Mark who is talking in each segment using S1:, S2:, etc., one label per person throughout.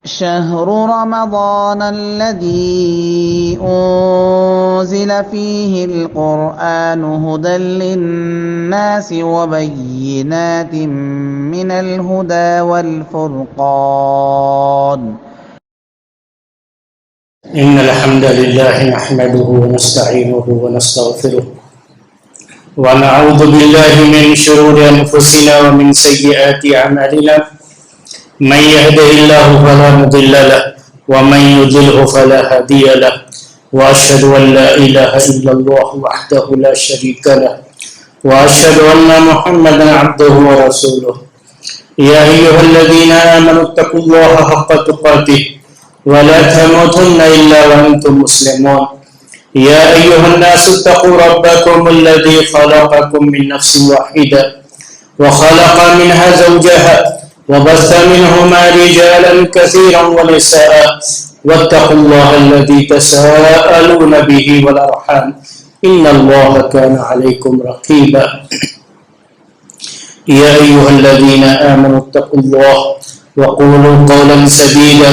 S1: شهر رمضان الذي أنزل فيه القرآن هدى للناس وبينات من الهدى والفرقان
S2: إن الحمد لله نحمده ونستعينه ونستغفره ونعوذ بالله من شرور أنفسنا ومن سيئات أعمالنا من يهده الله فلا مضل له ومن يضلل فلا هادي له وأشهد أن لا إله إلا الله وحده لا شريك له وأشهد أن محمدا عبده ورسوله يا أيها الذين آمنوا اتقوا الله حق تقاته ولا تموتن إلا وأنتم مسلمون يا أيها الناس اتقوا ربكم الذي خلقكم من نفس واحدة وخلق منها زوجها وبث منهما رجالا كثيرا ونساء واتقوا الله الذي تساءلون به والأرحام إن الله كان عليكم رقيبا يا أيها الذين آمنوا اتقوا الله وقولوا قولا سديدا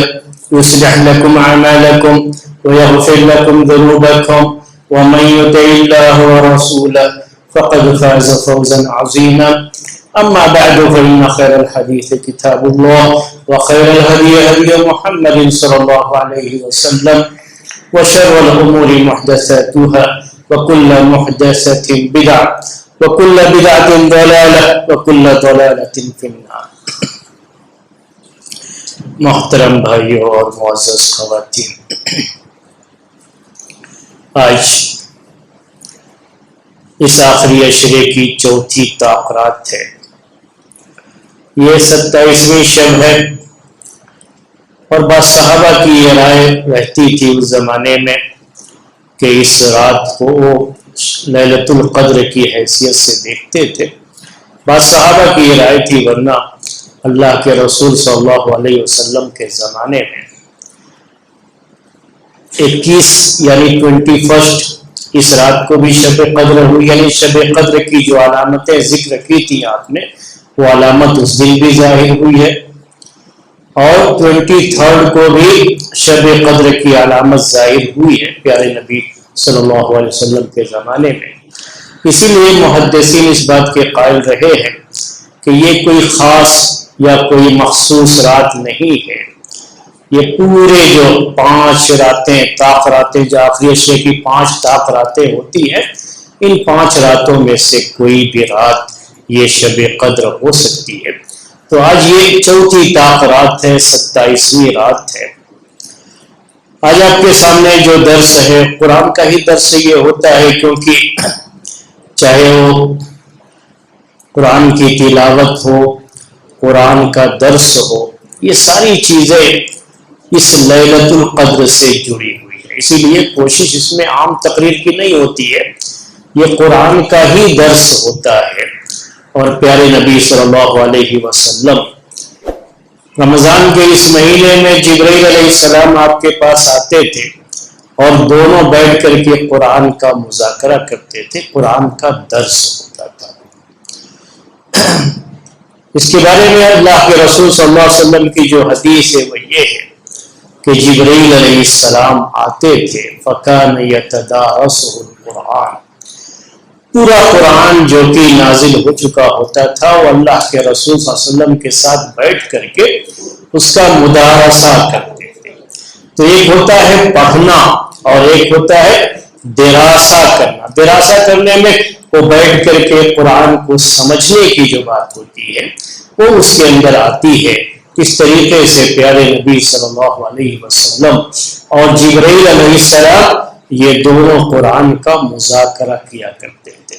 S2: يصلح لكم أعمالكم ويغفر لكم ذنوبكم ومن يطع الله ورسوله فقد فاز فوزا عظيما أما بعد فإن خير الحديث كتاب الله وخير الهدي هدي محمد صلى الله عليه وسلم وشر الأمور محدثاتها وكل محدثة بدعة وكل بدعة ضلالة وكل ضلالة في النار. محترم بھائیوں اور معزز خواتین، آج اس آخری عشرے کی چوتھی تاخرات ہے. یہ 27ویں شب ہے اور بعض صحابہ کی یہ رائے رہتی تھی اس زمانے میں کہ اس رات کو لیلۃ القدر کی حیثیت سے دیکھتے تھے. بعض صحابہ کی یہ رائے تھی، ورنہ اللہ کے رسول صلی اللہ علیہ وسلم کے زمانے میں 21 یعنی 21 اس رات کو بھی شب قدر ہوئی، یعنی شب قدر کی جو علامتیں ذکر کی تھی آپ نے وہ علامت اس دن بھی ظاہر ہوئی ہے، اور 23 کو بھی شب قدر کی علامت ظاہر ہوئی ہے پیارے نبی صلی اللہ علیہ وسلم کے زمانے میں. اسی لیے محدثین اس بات کے قائل رہے ہیں کہ یہ کوئی خاص یا کوئی مخصوص رات نہیں ہے. یہ پورے جو 5 راتیں طاق-راتیں جو آخری عشرے کی 5 طاق-راتیں ہوتی ہیں، ان 5 راتوں میں سے کوئی بھی رات یہ شب قدر ہو سکتی ہے. تو آج یہ چوتھی طاق-رات ہے، 27ویں رات ہے. آج آپ کے سامنے جو درس ہے قرآن کا ہی درس یہ ہوتا ہے، کیونکہ چاہے وہ قرآن کی تلاوت ہو، قرآن کا درس ہو، یہ ساری چیزیں اس لیلۃ القدر سے جڑی ہوئی ہے. اسی لیے کوشش اس میں عام تقریر کی نہیں ہوتی ہے، یہ قرآن کا ہی درس ہوتا ہے. اور پیارے نبی صلی اللہ علیہ وسلم رمضان کے اس مہینے میں جبرائیل علیہ السلام آپ کے پاس آتے تھے اور دونوں بیٹھ کر کے قرآن کا مذاکرہ کرتے تھے، قرآن کا درس ہوتا تھا. اس کے بارے میں اللہ کے رسول صلی اللہ علیہ وسلم کی جو حدیث ہے وہ یہ ہے کہ جبرائیل علیہ السلام آتے تھے فَكَانَ يَتَدَارَسُهُ الْقُرْآنِ، پورا قرآن جو کہ نازل ہو چکا ہوتا تھا وہ اللہ کے رسول صلی اللہ علیہ وسلم کے ساتھ بیٹھ کر کے اس کا مدارسہ کرتے تھے. تو ایک ہوتا ہے پڑھنا اور ایک ہوتا ہے دراسہ کرنا. دراسہ کرنے میں وہ بیٹھ کر کے قرآن کو سمجھنے کی جو بات ہوتی ہے وہ اس کے اندر آتی ہے. اس طریقے سے پیارے نبی صلی اللہ علیہ وسلم اور جبرائیل علیہ السلام یہ دونوں قرآن کا مذاکرہ کیا کرتے تھے.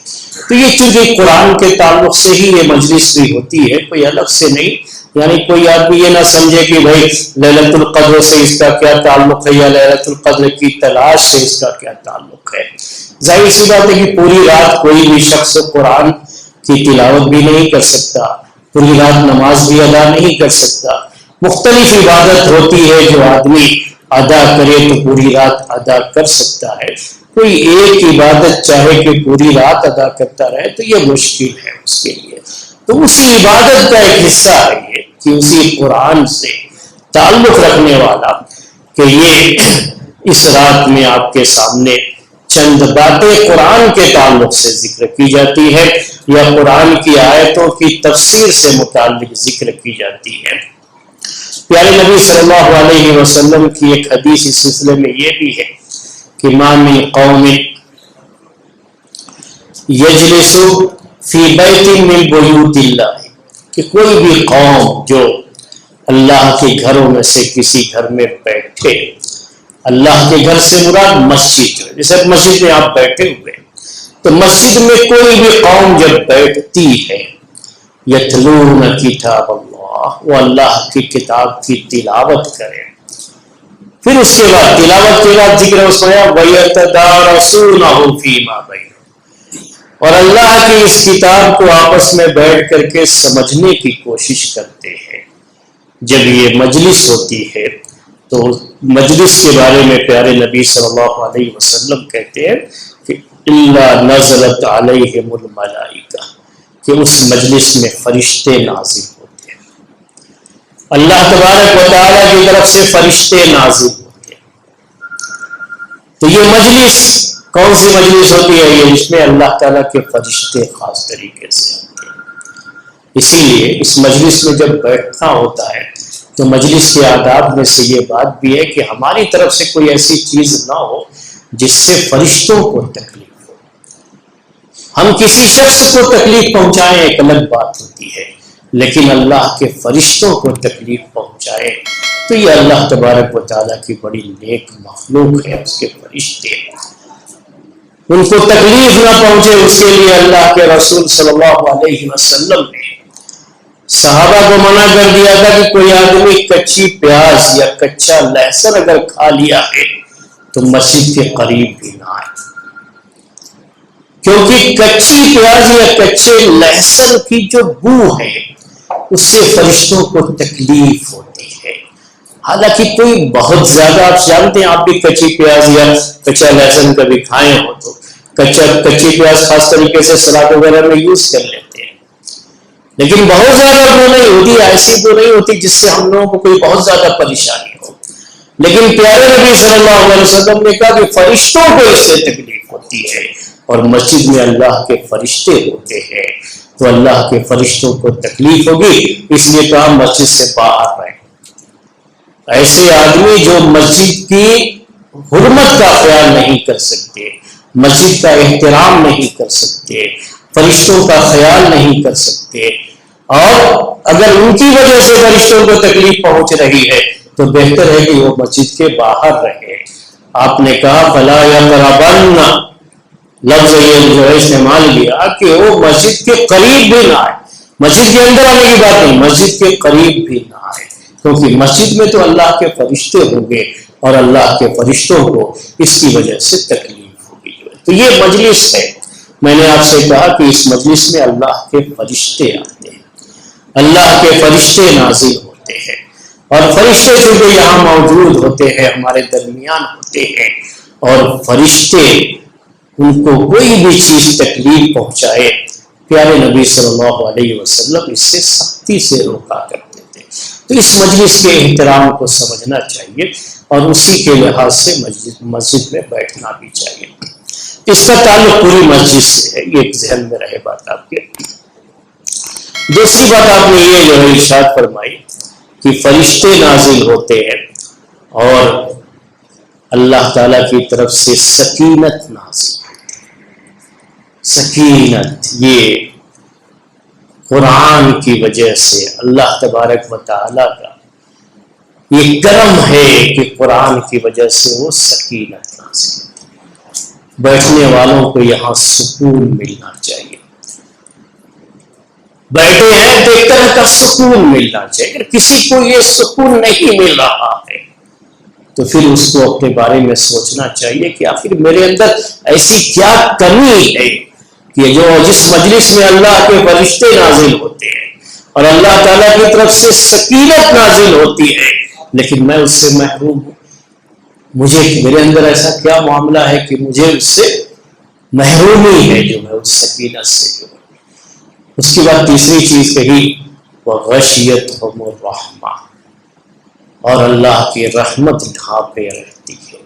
S2: تو یہ چیزیں قرآن کے تعلق سے ہی یہ مجلس بھی ہوتی ہے، کوئی الگ سے نہیں. یعنی کوئی آدمی یہ نہ سمجھے کہ بھائی لیلۃ القدر سے اس کا کیا تعلق ہے یا لیلۃ القدر کی تلاش سے اس کا کیا تعلق ہے. ظاہر سی بات ہے کہ پوری رات کوئی بھی شخص قرآن کی تلاوت بھی نہیں کر سکتا، پوری رات نماز بھی ادا نہیں کر سکتا. مختلف عبادت ہوتی ہے جو آدمی ادا کرے تو پوری رات ادا کر سکتا ہے. کوئی ایک عبادت چاہے کہ پوری رات ادا کرتا رہے تو یہ مشکل ہے اس کے لیے. تو اسی عبادت کا ایک حصہ ہے یہ کہ اسی قرآن سے تعلق رکھنے والا کہ یہ اس رات میں آپ کے سامنے چند باتیں قرآن کے تعلق سے ذکر کی جاتی ہے یا قرآن کی آیتوں کی تفسیر سے متعلق ذکر کی جاتی ہے۔ پیارے نبی صلی اللہ علیہ وسلم کی ایک حدیث اس سلسلے میں یہ بھی ہے کہ ما من قوم یجلس فی بیت من بیوت اللہ، کہ کوئی بھی قوم جو اللہ کے گھروں میں سے کسی گھر میں بیٹھے، اللہ کے گھر سے مراد مسجد ہے، جیسے مسجد میں آپ بیٹھے ہوئے، تو مسجد میں کوئی بھی قوم جب بیٹھتی ہے، یتلون کتاب اللہ، وہ اللہ کی کتاب کی تلاوت کرے، پھر اس کے بعد تلاوت کے بعد ذکر اس میں وَيَتَدَارَسُونَهُ فِيمَا بَيْنَهُمْ، اور اللہ کی اس کتاب کو آپس میں بیٹھ کر کے سمجھنے کی کوشش کرتے ہیں۔ جب یہ مجلس ہوتی ہے تو مجلس کے بارے میں پیارے نبی صلی اللہ علیہ وسلم کہتے ہیں کہ إِلَّا نَزَلَتْ عَلَيْهِمُ الْمَلَائِكَةُ، کہ اس مجلس میں فرشتے نازل ہوتے ہیں، اللہ تبارک و تعالیٰ کی طرف سے فرشتے نازل ہوتے ہیں۔ تو یہ مجلس کون سی مجلس ہوتی ہے؟ یہ جس میں اللہ تعالیٰ کے فرشتے خاص طریقے سے ہوتے ہیں۔ اسی لیے اس مجلس میں جب بیٹھنا ہوتا ہے تو مجلس کے آداب میں سے یہ بات بھی ہے کہ ہماری طرف سے کوئی ایسی چیز نہ ہو جس سے فرشتوں کو تکلیف ہو۔ ہم کسی شخص کو تکلیف پہنچائیں ایک الگ بات ہوتی ہے، لیکن اللہ کے فرشتوں کو تکلیف پہنچائے تو یہ اللہ تبارک و تعالیٰ کی بڑی نیک مخلوق ہے، اس کے فرشتے، ان کو تکلیف نہ پہنچے اس کے لیے اللہ کے رسول صلی اللہ علیہ وسلم نے صحابہ کو منع کر دیا تھا کہ کوئی آدمی کچی پیاز یا کچا لہسن اگر کھا لیا ہے تو مسجد کے قریب بھی نہ آئے، کیونکہ کچی پیاز یا کچے لہسن کی جو بو ہے اس سے فرشتوں کو تکلیف ہوتی ہے۔ حالانکہ کوئی بہت زیادہ، آپ جانتے ہیں، آپ بھی کچی پیاز یا کچا لہسن کبھی کھائے ہو تو کچی پیاز خاص طریقے سے سلاد وغیرہ میں یوز کر لیتے ہیں، لیکن بہت زیادہ بو نہیں ہوتی، ایسی بو نہیں ہوتی جس سے ہم لوگوں کو کوئی بہت زیادہ پریشانی ہو۔ لیکن پیارے نبی صلی اللہ علیہ وسلم نے کہا کہ فرشتوں کو اس سے تکلیف ہوتی ہے، اور مسجد میں اللہ کے فرشتے ہوتے ہیں تو اللہ کے فرشتوں کو تکلیف ہوگی، اس لیے کہا مسجد سے باہر رہیں۔ ایسے آدمی جو مسجد کی حرمت کا خیال نہیں کر سکتے، مسجد کا احترام نہیں کر سکتے، فرشتوں کا خیال نہیں کر سکتے، اور اگر ان کی وجہ سے فرشتوں کو تکلیف پہنچ رہی ہے تو بہتر ہے کہ وہ مسجد کے باہر رہے۔ آپ نے کہا فَلَا يَقْرَبَنَّ، لفظ یہ جو ہے استعمال کیا کہ وہ مسجد کے قریب بھی نہ آئے، مسجد کے اندر آنے کی بات نہیں، مسجد کے قریب بھی نہ آئے، کیونکہ مسجد میں تو اللہ کے فرشتے ہوں گے اور اللہ کے فرشتوں کو اس کی وجہ سے تکلیف ہوگی۔ تو یہ مجلس ہے، میں نے آپ سے کہا کہ اس مجلس میں اللہ کے فرشتے آتے ہیں، اللہ کے فرشتے نازل ہوتے ہیں، اور فرشتے چونکہ یہاں موجود ہوتے ہیں، ہمارے درمیان ہوتے ہیں، اور فرشتے ان کو کوئی بھی چیز تکلیف پہنچائے پیارے نبی صلی اللہ علیہ وسلم اس سے سختی سے روکا کرتے تھے۔ تو اس مجلس کے احترام کو سمجھنا چاہیے اور اسی کے لحاظ سے مسجد میں بیٹھنا بھی چاہیے۔ اس کا تعلق پوری مسجد سے ہے، یہ ایک ذہن میں رہے بات آپ کے۔ دوسری بات آپ نے یہ جو ہے ارشاد فرمائی کہ فرشتے نازل ہوتے ہیں اور اللہ تعالیٰ کی طرف سے سکینت نازل ہوتی ہے۔ سکینت یہ قرآن کی وجہ سے اللہ تبارک و تعالیٰ کا یہ کرم ہے کہ قرآن کی وجہ سے وہ سکینت نازل ہوتی ہے۔ بیٹھنے والوں کو یہاں سکون ملنا چاہیے، بیٹھے ہیں تو ایک طرح کا سکون ملنا چاہیے۔ اگر کسی کو یہ سکون نہیں مل رہا ہے تو پھر اس کو اپنے بارے میں سوچنا چاہیے کہ آخر میرے اندر ایسی کیا کمی ہے کہ جس مجلس میں اللہ کے فرشتے نازل ہوتے ہیں اور اللہ تعالیٰ کی طرف سے سکینت نازل ہوتی ہے لیکن میں اس سے محروم ہوں۔ مجھے میرے اندر ایسا کیا معاملہ ہے کہ مجھے اس سے محرومی ہے، جو میں اس سکینت سے جو ہے۔ اس کے بعد تیسری چیز کہی وغشیتہم الرحمہ، اور اللہ کی رحمت ڈھانپے رہتی ہے۔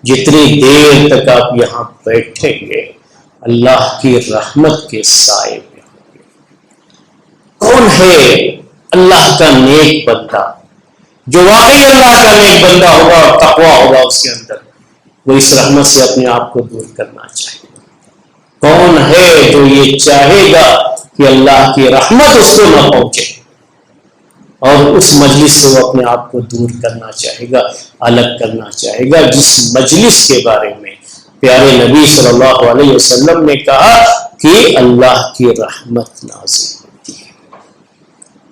S2: جتنی دیر تک آپ یہاں بیٹھیں گے اللہ کی رحمت کے سائے میں ہوں گے۔ کون ہے اللہ کا نیک بندہ جو واقعی اللہ کا نیک بندہ ہوگا اور تقویٰ ہوگا اس کے اندر، وہ اس رحمت سے اپنے آپ کو دور کرنا چاہیے گا؟ کون ہے جو یہ چاہے گا کہ اللہ کی رحمت اس کو نہ پہنچے اور اس مجلس سے وہ اپنے آپ کو دور کرنا چاہے گا، الگ کرنا چاہے گا، جس مجلس کے بارے میں پیارے نبی صلی اللہ علیہ وسلم نے کہا کہ اللہ کی رحمت نازل ہوتی ہے،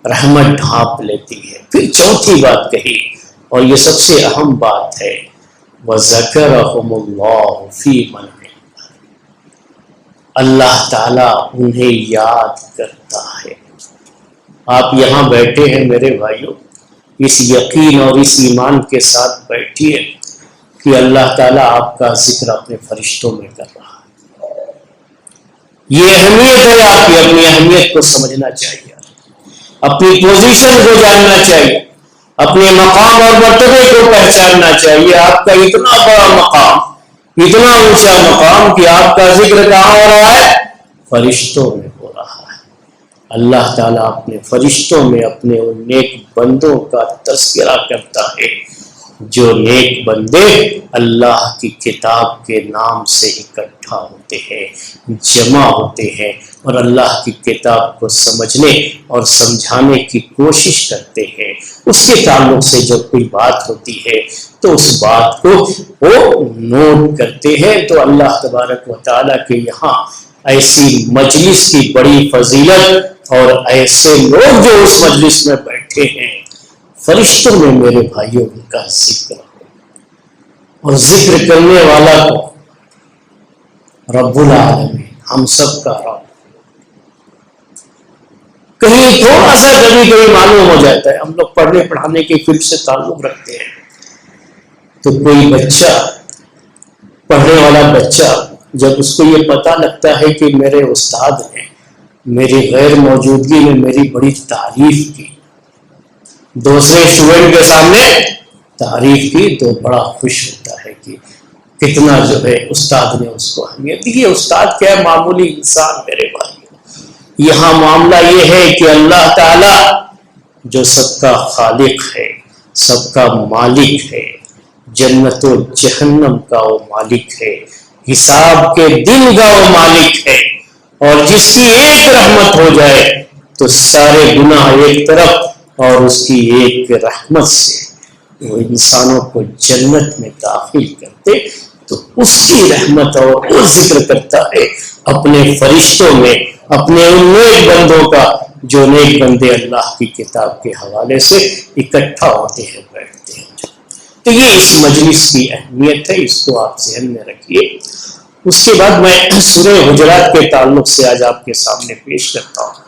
S2: رحمت ڈھانپ لیتی ہے۔ پھر چوتھی بات کہی اور یہ سب سے اہم بات ہے، وَذَكَرَهُمُ اللَّهُ فِي مَنْ عِندَهُ، اللہ تعالیٰ انہیں یاد کرتا ہے۔ آپ یہاں بیٹھے ہیں میرے بھائیوں، اس یقین اور اس ایمان کے ساتھ بیٹھیے کہ اللہ تعالیٰ آپ کا ذکر اپنے فرشتوں میں کر رہا ہے۔ یہ اہمیت ہے، آپ کی اپنی اہمیت کو سمجھنا چاہیے، اپنی پوزیشن کو جاننا چاہیے، اپنے مقام اور مرتبے کو پہچاننا چاہیے۔ آپ کا اتنا بڑا مقام، اتنا اونچا مقام کہ آپ کا ذکر کہاں ہو رہا ہے؟ فرشتوں میں ہو رہا ہے۔ اللہ تعالیٰ اپنے فرشتوں میں اپنے ان نیک بندوں کا تذکرہ کرتا ہے جو نیک بندے اللہ کی کتاب کے نام سے اکٹھا ہوتے ہیں، جمع ہوتے ہیں اور اللہ کی کتاب کو سمجھنے اور سمجھانے کی کوشش کرتے ہیں۔ اس کے تعلق سے جب کوئی بات ہوتی ہے تو اس بات کو وہ نوٹ کرتے ہیں۔ تو اللہ تبارک و تعالیٰ کے یہاں ایسی مجلس کی بڑی فضیلت اور ایسے لوگ جو اس مجلس میں بیٹھے ہیں، فرشتوں میں میرے بھائیوں ان کا ذکر ہو، اور ذکر کرنے والا کو رب العالمین، ہم سب کا رب، کہیں تھوڑا سا کبھی کبھی معلوم ہو جاتا ہے، ہم لوگ پڑھنے پڑھانے کے فیلڈ سے تعلق رکھتے ہیں، تو کوئی بچہ، پڑھنے والا بچہ، جب اس کو یہ پتہ لگتا ہے کہ میرے استاد نے میری غیر موجودگی میں میری بڑی تعریف کی، دوسرے اسٹوڈنٹ کے سامنے تعریف کی، تو بڑا خوش ہوتا ہے کہ کتنا جو ہے استاد نے اس کو اہمیت دی۔ استاد کیا ہے؟ معمولی انسان میرے بھائی۔ یہاں معاملہ یہ ہے کہ اللہ تعالیٰ جو سب کا خالق ہے، سب کا مالک ہے، جنت و جہنم کا وہ مالک ہے، حساب کے دن کا وہ مالک ہے، اور جس کی ایک رحمت ہو جائے تو سارے گناہ ایک طرف، اور اس کی ایک رحمت سے وہ انسانوں کو جنت میں داخل کرتے، تو اس کی رحمت اور وہ ذکر کرتا ہے اپنے فرشتوں میں، اپنے ان نیک بندوں کا جو نیک بندے اللہ کی کتاب کے حوالے سے اکٹھا ہوتے ہیں، بیٹھتے ہیں۔ تو یہ اس مجلس کی اہمیت ہے، اس کو آپ ذہن میں رکھیے۔ اس کے بعد میں سورہ حجرات کے تعلق سے آج آپ کے سامنے پیش کرتا ہوں۔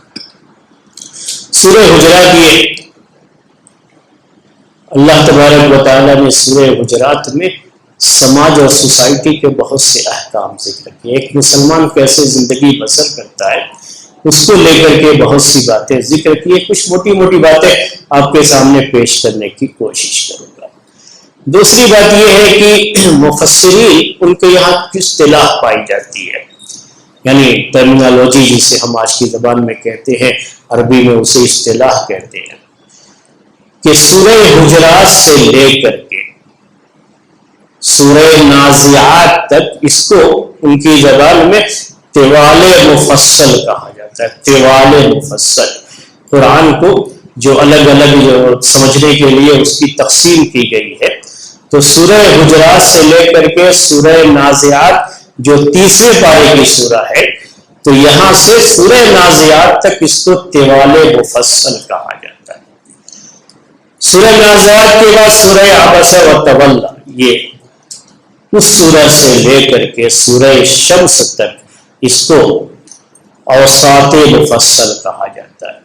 S2: سورہ حجرات، یہ اللہ تبارک و تعالیٰ نے سورہ حجرات میں سماج اور سوسائٹی کے بہت سے احکام ذکر کیے۔ ایک مسلمان کیسے زندگی بسر کرتا ہے اس کو لے کر کے بہت سی باتیں ذکر کی۔ کچھ موٹی موٹی باتیں آپ کے سامنے پیش کرنے کی کوشش کروں گا۔ دوسری بات یہ ہے کہ مفسرین، ان کے یہاں کچھ اصطلاح پائی جاتی ہے، یعنی ٹرمینالوجی جسے ہم آج کی زبان میں کہتے ہیں، عربی میں اسے اصطلاح کہتے ہیں، کہ سورہ حجرات سے لے کر کے سورہ نازعات تک اس کو ان کی زبان میں طوال مفصل کہا جاتا ہے۔ طوال مفصل، قرآن کو جو الگ الگ جو سمجھنے کے لیے اس کی تقسیم کی گئی ہے، تو سورہ حجرات سے لے کر کے سورہ نازعات جو تیسرے پارے کی سورہ ہے، تو یہاں سے سورہ نازعات تک اس کو طوال مفصل کہا جاتا ہے۔ سورہ نازعات کے بعد سورہ عبس و تولی، یہ اس سورہ سے لے کر کے سورہ شمس تک اس کو اوساط مفصل کہا جاتا ہے،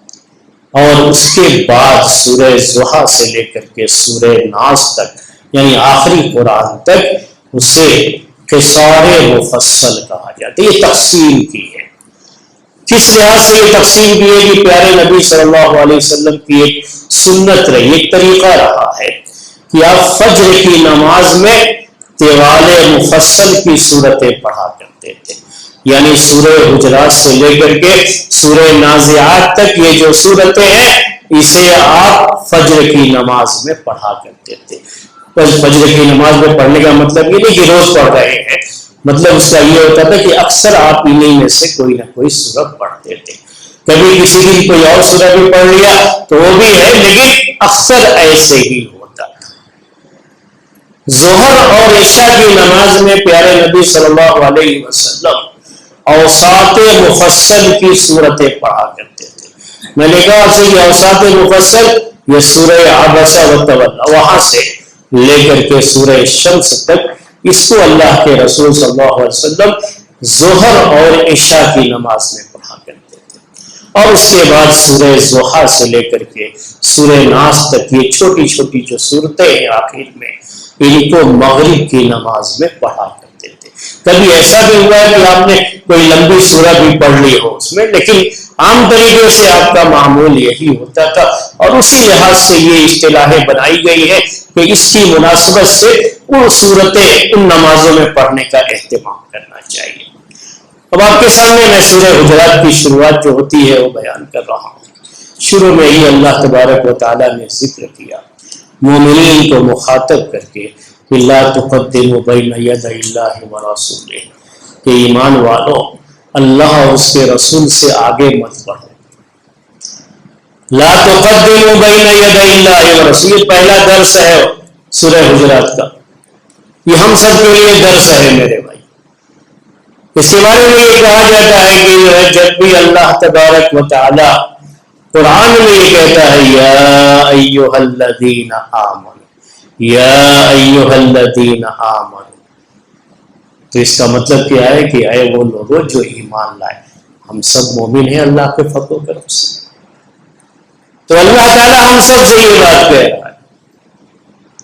S2: اور اس کے بعد سورہ ضحیٰ سے لے کر کے سورہ ناس تک، یعنی آخری قرآن تک، اسے قصار مفصل کہا جاتا ہے۔ یہ تقسیم کی ہے۔ کس لحاظ سے یہ تقسیم کی ہے کہ پیارے نبی صلی اللہ علیہ وسلم کی ایک سنت رہی، ایک طریقہ رہا ہے کہ آپ فجر کی نماز میں طوال مفصل کی صورتیں پڑھا کرتے تھے، یعنی سورہ حجرات سے لے کر کے سورہ نازعات تک یہ جو صورتیں ہیں اسے آپ فجر کی نماز میں پڑھا کرتے تھے۔ فجر کی نماز میں پڑھنے کا مطلب یہ نہیں کہ روز پڑھ رہے ہیں، مطلب اس کا یہ ہوتا تھا کہ اکثر آپ انہیں میں سے کوئی نہ کوئی سورت پڑھتے تھے، کبھی کسی دن کوئی اور سورت بھی پڑھ لیا تو وہ بھی ہے، لیکن اکثر ایسے ہی ہوتا تھا۔ ظہر اور عشاء کی نماز میں پیارے نبی صلی اللہ علیہ وسلم اوساط مفصل کی صورتیں پڑھا کرتے تھے۔ میں نے کہا آپ سے کہ اوساط مفصل یہ سورہ عبس و تولی وہاں سے لے کر کے سورہ شمس تک، اس کو اللہ کے رسول صلی اللہ علیہ وسلم ظہر اور عشاء کی نماز میں پڑھا کرتے تھے، اور اس کے بعد سورہ ضحیٰ سے لے کر کے سورہ ناس تک یہ چھوٹی چھوٹی جو صورتیں ہیں آخر میں، ان کو مغرب کی نماز میں پڑھا کرتے تھے۔ کبھی ایسا بھی ہوا ہے کہ آپ نے کوئی لمبی سورت بھی پڑھ لی ہو اس میں، لیکن عام طریقے سے آپ کا معمول یہی ہوتا تھا، اور اسی لحاظ سے یہ اصطلاحیں بنائی گئی ہے کہ اس کی مناسبت سے وہ صورتیں ان نمازوں میں پڑھنے کا اہتمام کرنا چاہیے۔ اب آپ کے سامنے میں سورہ حجرات کی شروعات جو ہوتی ہے وہ بیان کر رہا ہوں۔ شروع میں ہی اللہ تبارک و تعالیٰ نے ذکر کیا مومنین کو مخاطب کر کے کہ لا تقدموا بین یدی اللہ ورسولہ، کہ ایمان والو اللہ اور اس کے رسول سے آگے مت بڑھو۔ لا تقدموا بین یدی اللہ ورسولہ، پہلا درس ہے سورہ حجرات کا، یہ ہم سب کے لیے درس ہے میرے بھائی۔ اس کے بارے میں یہ کہا جاتا ہے کہ جو ہے جب بھی اللہ تبارک و تعالی قرآن میں یہ کہتا ہے یا ایھا الذین آمنوا، یا ایھا الذین آمنوا، تو اس کا مطلب کیا ہے کہ اے وہ لوگوں جو ایمان لائے، ہم سب مومن ہیں اللہ کے فضل و کرم سے۔ تو اللہ تعالیٰ ہم سب سے یہ بات کہہ رہا ہے۔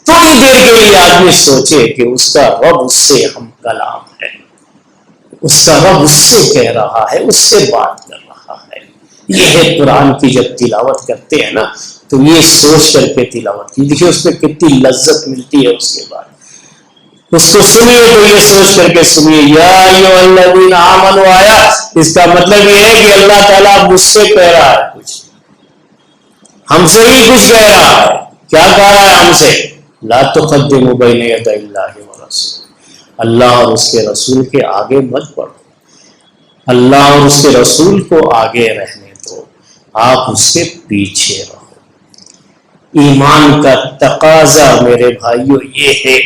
S2: تھوڑی دیر کے لیے آدمی سوچے کہ اس کا رب اس سے ہم کلام ہے، اس کا رب اس سے کہہ رہا ہے، اس سے بات کر رہا ہے۔ یہ ہے قرآن کی جب تلاوت کرتے ہیں نا تو یہ سوچ کر کے تلاوت کی، دیکھیے اس میں کتنی لذت ملتی ہے۔ اس کے بعد اس کو سنیے تو یہ سوچ کر کے سنیے یا ایھا الذین آمنوا آیا، اس کا مطلب یہ ہے کہ اللہ تعالیٰ مجھ سے کہہ رہا ہے، کچھ ہم سے ہی کچھ کہہ رہا ہے۔ کیا کہہ رہا ہے ہم سے؟ لا تقدموا بین یدی اللہ ورسولہ، اللہ اور اس کے رسول کے آگے مت بڑھو، اللہ اور اس کے رسول کو آگے رہنے دو، آپ اس کے پیچھے رہو۔ ایمان کا تقاضا میرے بھائیوں یہ ہے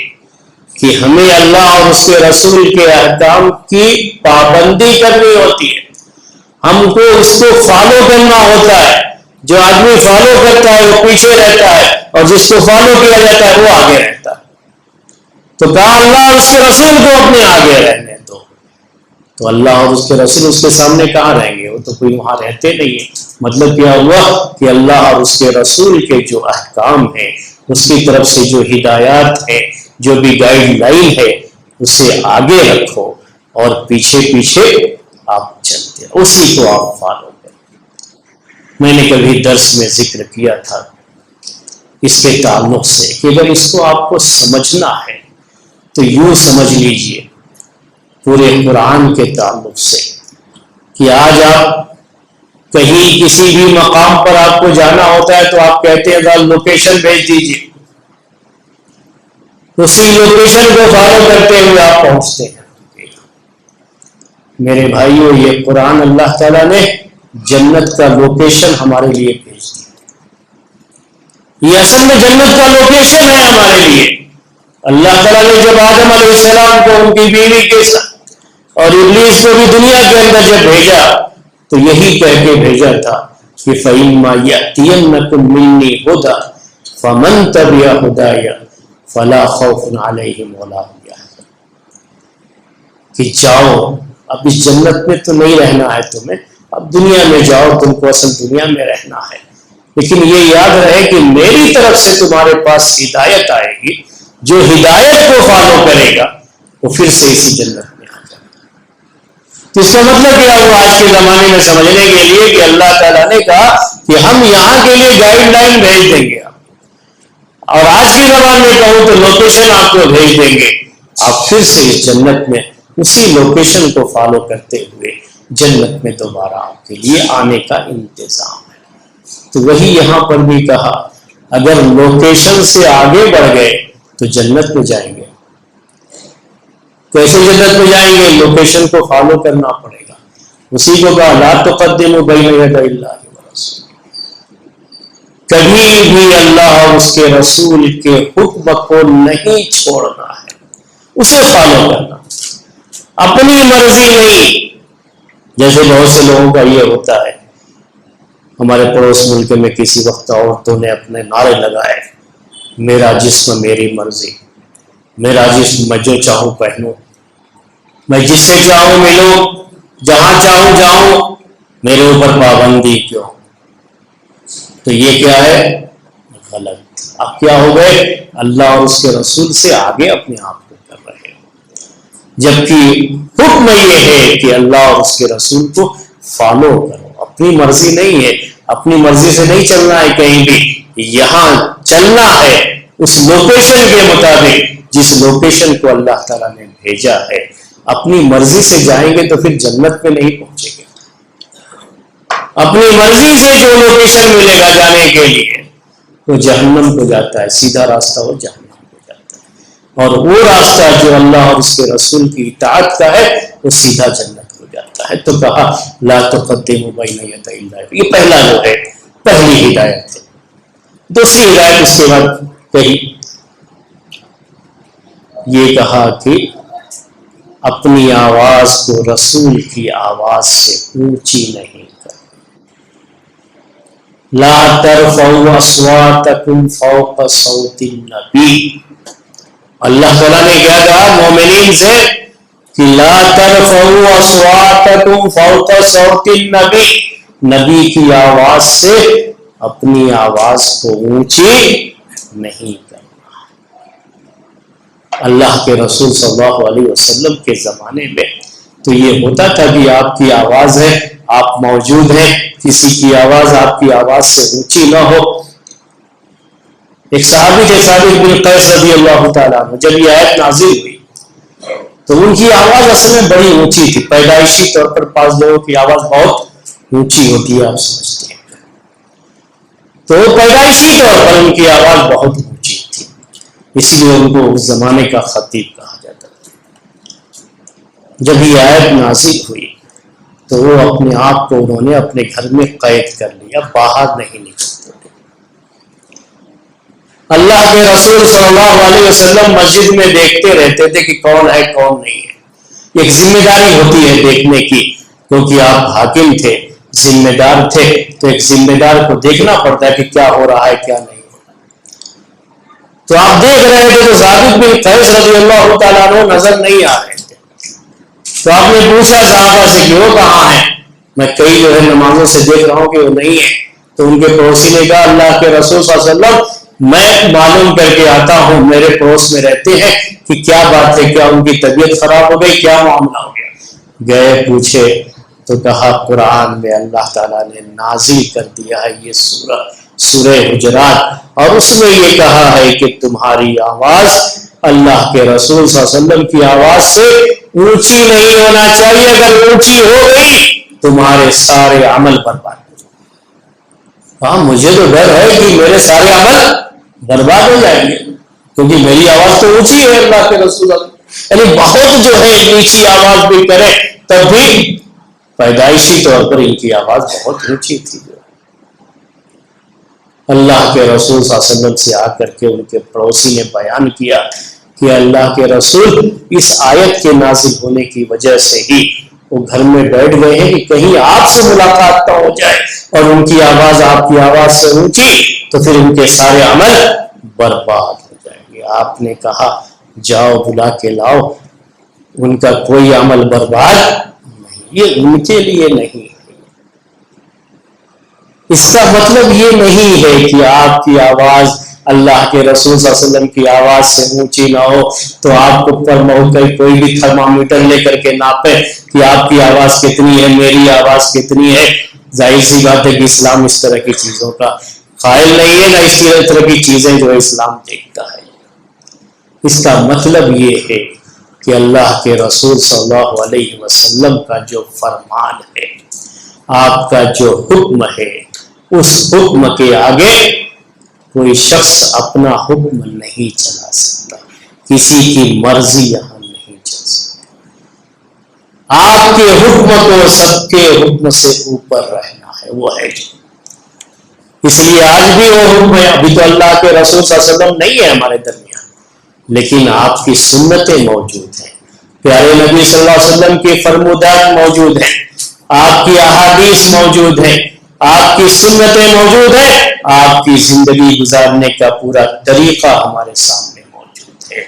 S2: کہ ہمیں اللہ اور اس کے رسول کے احکام کی پابندی کرنی ہوتی ہے، ہم کو اس کو فالو کرنا ہوتا ہے۔ جو آدمی فالو کرتا ہے وہ پیچھے رہتا ہے، اور جس کو فالو کیا جاتا ہے وہ آگے رہتا ہے۔ تو کہا اللہ اور اس کے رسول کو اپنے آگے رہنے دو، تو اللہ اور اس کے رسول اس کے سامنے کہاں رہیں گے؟ وہ تو کوئی وہاں رہتے نہیں ہے۔ مطلب کیا ہوا کہ اللہ اور اس کے رسول کے جو احکام ہیں، اس کی طرف سے جو ہدایات ہے، جو بھی گائیڈ لائن ہے، اسے آگے رکھو اور پیچھے پیچھے آپ چلتے ہیں، اسی کو آپ فالو کریں۔ میں نے کبھی درس میں ذکر کیا تھا اس کے تعلق سے کہ اگر اس کو آپ کو سمجھنا ہے تو یوں سمجھ لیجئے پورے قرآن کے تعلق سے کہ آج آپ کہیں کسی بھی مقام پر آپ کو جانا ہوتا ہے تو آپ کہتے ہیں ذرا لوکیشن بھیج دیجئے، اسی لوکیشن کو فالو کرتے ہوئے آپ پہنچتے ہیں۔ میرے بھائیوں یہ قرآن اللہ تعالیٰ نے جنت کا لوکیشن ہمارے لیے بھیج دیا، یہ اصل میں جنت کا لوکیشن ہے ہمارے لیے۔ اللہ تعالیٰ نے جب آدم علیہ السلام کو ان کی بیوی کے ساتھ اور ابلیس کو بھی دنیا کے اندر جب بھیجا تو یہی کہہ کے بھیجا تھا کہ فَإِمَّا يَأْتِيَنَّكُم مِّنِّي هُدًى فَمَن تَبِعَ هُدَايَ فَلَا خَوْفٌ عَلَيْهِمْ وَلَا هُمْ يَحْزَنُونَ، کہ جاؤ اب اس جنت میں تو نہیں رہنا ہے تمہیں، اب دنیا میں جاؤ، تم کو اصل دنیا میں رہنا ہے، لیکن یہ یاد رہے کہ میری طرف سے تمہارے پاس ہدایت آئے گی، جو ہدایت کو فالو کرے گا وہ پھر سے اسی جنت میں آ جائے گا۔ تو اس کا مطلب کیا ہوا آج کے زمانے میں سمجھنے کے لیے کہ اللہ تعالیٰ نے کہا کہ ہم یہاں کے لیے گائیڈ لائن بھیج دیں گے، اور آج کی زبان میں کہوں تو لوکیشن آپ کو بھیج دیں گے، آپ پھر سے اس جنت میں اسی لوکیشن کو فالو کرتے ہوئے جنت میں دوبارہ آپ کے لیے آنے کا انتظام ہے۔ تو وہی یہاں پر بھی کہا اگر لوکیشن سے آگے بڑھ گئے تو جنت میں جائیں گے۔ کیسے جنت میں جائیں گے؟ لوکیشن کو فالو کرنا پڑے گا۔ اسی کو کہا لا تقدموا بین یدی اللہ ورسولہ، کبھی بھی اللہ اور اس کے رسول کے حکم کو نہیں چھوڑنا ہے، اسے فالو کرنا، اپنی مرضی نہیں۔ جیسے بہت سے لوگوں کا یہ ہوتا ہے، ہمارے پڑوس ملک میں کسی وقت عورتوں نے اپنے نعرے لگائے، میرا جسم میری مرضی، میرا جسم میں جو چاہوں پہنوں، میں جس سے چاہوں ملوں، جہاں چاہوں جاؤں، میرے اوپر پابندی کیوں؟ تو یہ کیا ہے؟ غلط۔ اب کیا ہو گئے؟ اللہ اور اس کے رسول سے آگے اپنے آپ کو کر رہے ہیں، جبکہ حکم یہ ہے کہ اللہ اور اس کے رسول کو فالو کرو، اپنی مرضی نہیں ہے، اپنی مرضی سے نہیں چلنا ہے کہیں بھی، یہاں چلنا ہے اس لوکیشن کے مطابق جس لوکیشن کو اللہ تعالیٰ نے بھیجا ہے۔ اپنی مرضی سے جائیں گے تو پھر جنت میں نہیں پہنچیں گے، اپنی مرضی سے جو لوکیشن ملے گا جانے کے لیے وہ جہنم کو جاتا ہے، سیدھا راستہ وہ جہنم کو جاتا ہے، اور وہ راستہ جو اللہ اور اس کے رسول کی اطاعت کا ہے وہ سیدھا جنت کو جاتا ہے۔ تو کہا لا تقدموا بین یدی اللہ، یہ پہلا جو ہے پہلی ہدایت ہے۔ دوسری ہدایت اس کے بعد کہی، یہ کہا کہ اپنی آواز کو رسول کی آواز سے اونچی نہیں کرنا، لا ترفعوا اصواتکم فوق صوت النبی۔ اللہ تعالیٰ نے کیا کہا مومنین سے کہ لا ترفعوا اصواتکم فوق صوت النبی، نبی کی آواز سے اپنی آواز کو اونچی نہیں کرنا۔ اللہ کے رسول صلی اللہ علیہ وسلم کے زمانے میں تو یہ ہوتا تھا کہ آپ کی آواز ہے، آپ موجود ہیں، کسی کی آواز آپ کی آواز سے اونچی نہ ہو۔ ایک صحابی تھے ثابت بن قیس رضی اللہ تعالیٰ عنہ، جب یہ آیت نازل ہوئی تو ان کی آواز اصل میں بڑی اونچی تھی، پیدائشی طور پر بعض لوگوں کی آواز بہت اونچی ہوتی ہے، آپ سمجھتے ہیں، تو پیدائشی طور پر ان کی آواز بہت اونچی تھی، اس لیے ان کو اس زمانے کا خطیب کہا جاتا تھا۔ جب یہ آیت نازل ہوئی تو وہ اپنے آپ کو انہوں نے اپنے گھر میں قید کر لیا، باہر نہیں نکلتے تھے۔ اللہ کے رسول صلی اللہ علیہ وسلم مسجد میں دیکھتے رہتے تھے کہ کون ہے کون نہیں ہے۔ ایک ذمہ داری ہوتی ہے دیکھنے کی، کیونکہ آپ حاکم تھے، ذمہ دار تھے، تو ایک ذمہ دار کو دیکھنا پڑتا ہے کہ کیا ہو رہا ہے کیا نہیں۔ تو آپ دیکھ رہے تھے تو ثابت بن قیس رضی اللہ تعالیٰ عنہ نظر نہیں آ رہے تھے، تو آپ نے پوچھا صحابہ سے کہ وہ کہاں ہیں؟ میں کئی جو ہے نمازوں سے دیکھ رہا ہوں کہ وہ نہیں ہے۔ تو ان کے پڑوسی نے کہا اللہ کے رسول صلی اللہ علیہ وسلم میں معلوم کر کے آتا ہوں، میرے پڑوس میں رہتے ہیں، کہ کیا بات ہے، کیا ان کی طبیعت خراب ہو گئی، کیا معاملہ ہو گیا؟ گئے پوچھے تو کہا قرآن میں اللہ تعالیٰ نے نازل کر دیا ہے یہ سورہ حجرات، اور اس میں یہ کہا ہے کہ تمہاری آواز اللہ کے رسول صلی اللہ علیہ وسلم کی آواز سے اونچی نہیں ہونا چاہیے، اگر اونچی ہو گئی تمہارے سارے عمل برباد ہو جائیں گے۔ ہاں مجھے تو ڈر ہے کہ میرے سارے عمل برباد ہو جائیں گے، کیونکہ میری آواز تو اونچی ہے اللہ کے رسول، یعنی بہت جو ہے نیچی آواز بھی کرے تب بھی پیدائشی طور پر ان کی آواز بہت اونچی تھی۔ اللہ کے رسول صلی اللہ علیہ وسلم سے آ کر کے ان کے پڑوسی نے بیان کیا کہ اللہ کے رسول اس آیت کے نازل ہونے کی وجہ سے ہی وہ گھر میں بیٹھ گئے ہیں کہ کہیں آپ سے ملاقات نہ ہو جائے اور ان کی آواز آپ کی آواز سے اونچی تو پھر ان کے سارے عمل برباد ہو جائیں گے۔ آپ نے کہا جاؤ بلا کے لاؤ، ان کا کوئی عمل برباد نہیں، یہ ان کے لیے نہیں۔ اس کا مطلب یہ نہیں ہے کہ آپ کی آواز اللہ کے رسول صلی اللہ علیہ وسلم کی آواز سے اونچی نہ ہو تو آپ کو پر موقع کوئی بھی تھرمامیٹر لے کر کے ناپے کہ آپ کی آواز کتنی ہے، میری آواز کتنی ہے. ظاہر سی بات ہے کہ اسلام اس طرح کی چیزوں کا قائل نہیں ہے، نہ اس طرح کی چیزیں جو اسلام دیکھتا ہے. اس کا مطلب یہ ہے کہ اللہ کے رسول صلی اللہ علیہ وسلم کا جو فرمان ہے، آپ کا جو حکم ہے، اس حکم کے آگے کوئی شخص اپنا حکم نہیں چلا سکتا، کسی کی مرضی یہاں نہیں چل سکتی. آپ کے حکم کو سب کے حکم سے اوپر رہنا ہے، وہ ہے جو. اس لیے آج بھی وہ حکم ہے. ابھی تو اللہ کے رسول صلی اللہ علیہ وسلم نہیں ہے ہمارے درمیان، لیکن آپ کی سنتیں موجود ہیں، پیارے نبی صلی اللہ علیہ وسلم کے فرمودات موجود ہیں، آپ کی احادیث موجود ہیں، آپ کی سنتیں موجود ہیں، آپ کی زندگی گزارنے کا پورا طریقہ ہمارے سامنے موجود ہے.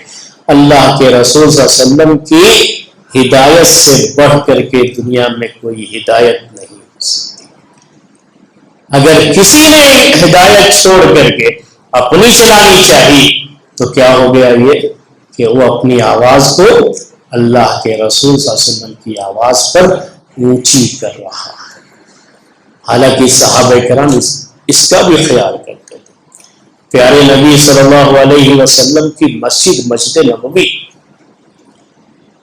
S2: اللہ کے رسول صلی اللہ علیہ وسلم کی ہدایت سے بڑھ کر کے دنیا میں کوئی ہدایت نہیں ہو سکتی. اگر کسی نے ہدایت چھوڑ کر کے اپنی چلانی چاہیے تو کیا ہو گیا یہ کہ وہ اپنی آواز کو اللہ کے رسول صلی اللہ علیہ وسلم کی آواز پر اونچی کر رہا ہے. حالانکہ صحابہ کرام اس کا بھی خیال کرتے تھے. پیارے نبی صلی اللہ علیہ وسلم کی مسجد نبوی،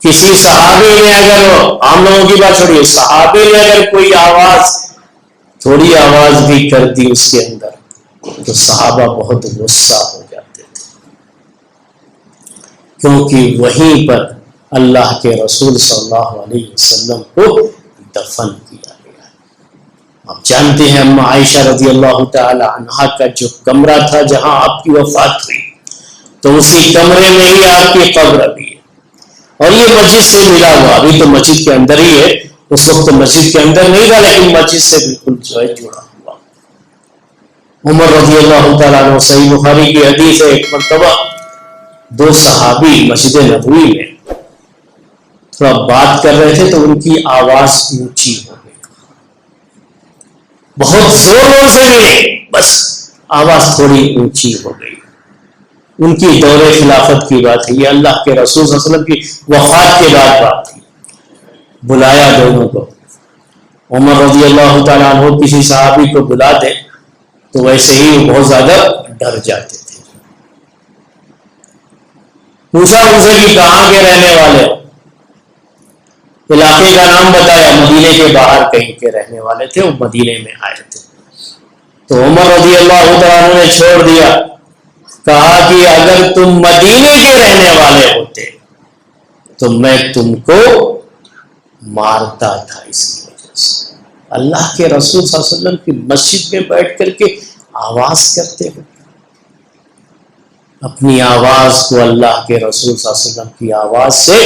S2: کسی صحابی نے اگر، عام لوگوں کی بات چھوڑیے، صحابی نے اگر کوئی آواز، تھوڑی آواز بھی کر دی اس کے اندر تو صحابہ بہت غصہ ہو جاتے تھے، کیونکہ وہیں پر اللہ کے رسول صلی اللہ علیہ وسلم کو دفن کیا گیا. آپ جانتے ہیں اما عائشہ رضی اللہ تعالی عنہا کا جو کمرہ تھا جہاں آپ کی وفات ہوئی، تو اسی کمرے میں ہی آپ کی قبر بھی ہے، اور یہ مسجد سے ملا ہوا. ابھی تو مسجد کے اندر ہی ہے، اس وقت تو مسجد کے اندر نہیں تھا، لیکن مسجد سے بالکل جو ہے جڑا ہوا. عمر رضی اللہ تعالیٰ عنہ، صحیح بخاری کی حدیث ہے، ایک مرتبہ دو صحابی مسجد نبوی میں تھوڑا بات کر رہے تھے تو ان کی آواز اونچی ہو گئی، بہت زور سے نہیں، بس آواز تھوڑی اونچی ہو گئی. ان کی دور خلافت کی بات ہے، یہ اللہ کے رسول صلی اللہ علیہ وسلم کی وفات کے بعد بات تھی. بلایا دونوں کو. عمر رضی اللہ تعالیٰ عنہ کسی صحابی کو بلا دے تو ویسے ہی وہ بہت زیادہ ڈر جاتے تھے. پوچھا ان سے کہ کہاں کے رہنے والے ہو، علاقے کا نام بتایا، مدینے کے باہر کہیں کے رہنے والے تھے، وہ مدینے میں آئے تھے. تو عمر رضی اللہ تعالیٰ عنہ نے چھوڑ دیا، کہا کہ اگر تم مدینے کے رہنے والے ہوتے تو میں تم کو مارتا تھا. اس کی وجہ سے اللہ کے رسول صلی اللہ علیہ وسلم کی مسجد میں بیٹھ کر کے آواز کرتے ہو، اپنی آواز کو اللہ کے رسول صلی اللہ علیہ وسلم کی آواز سے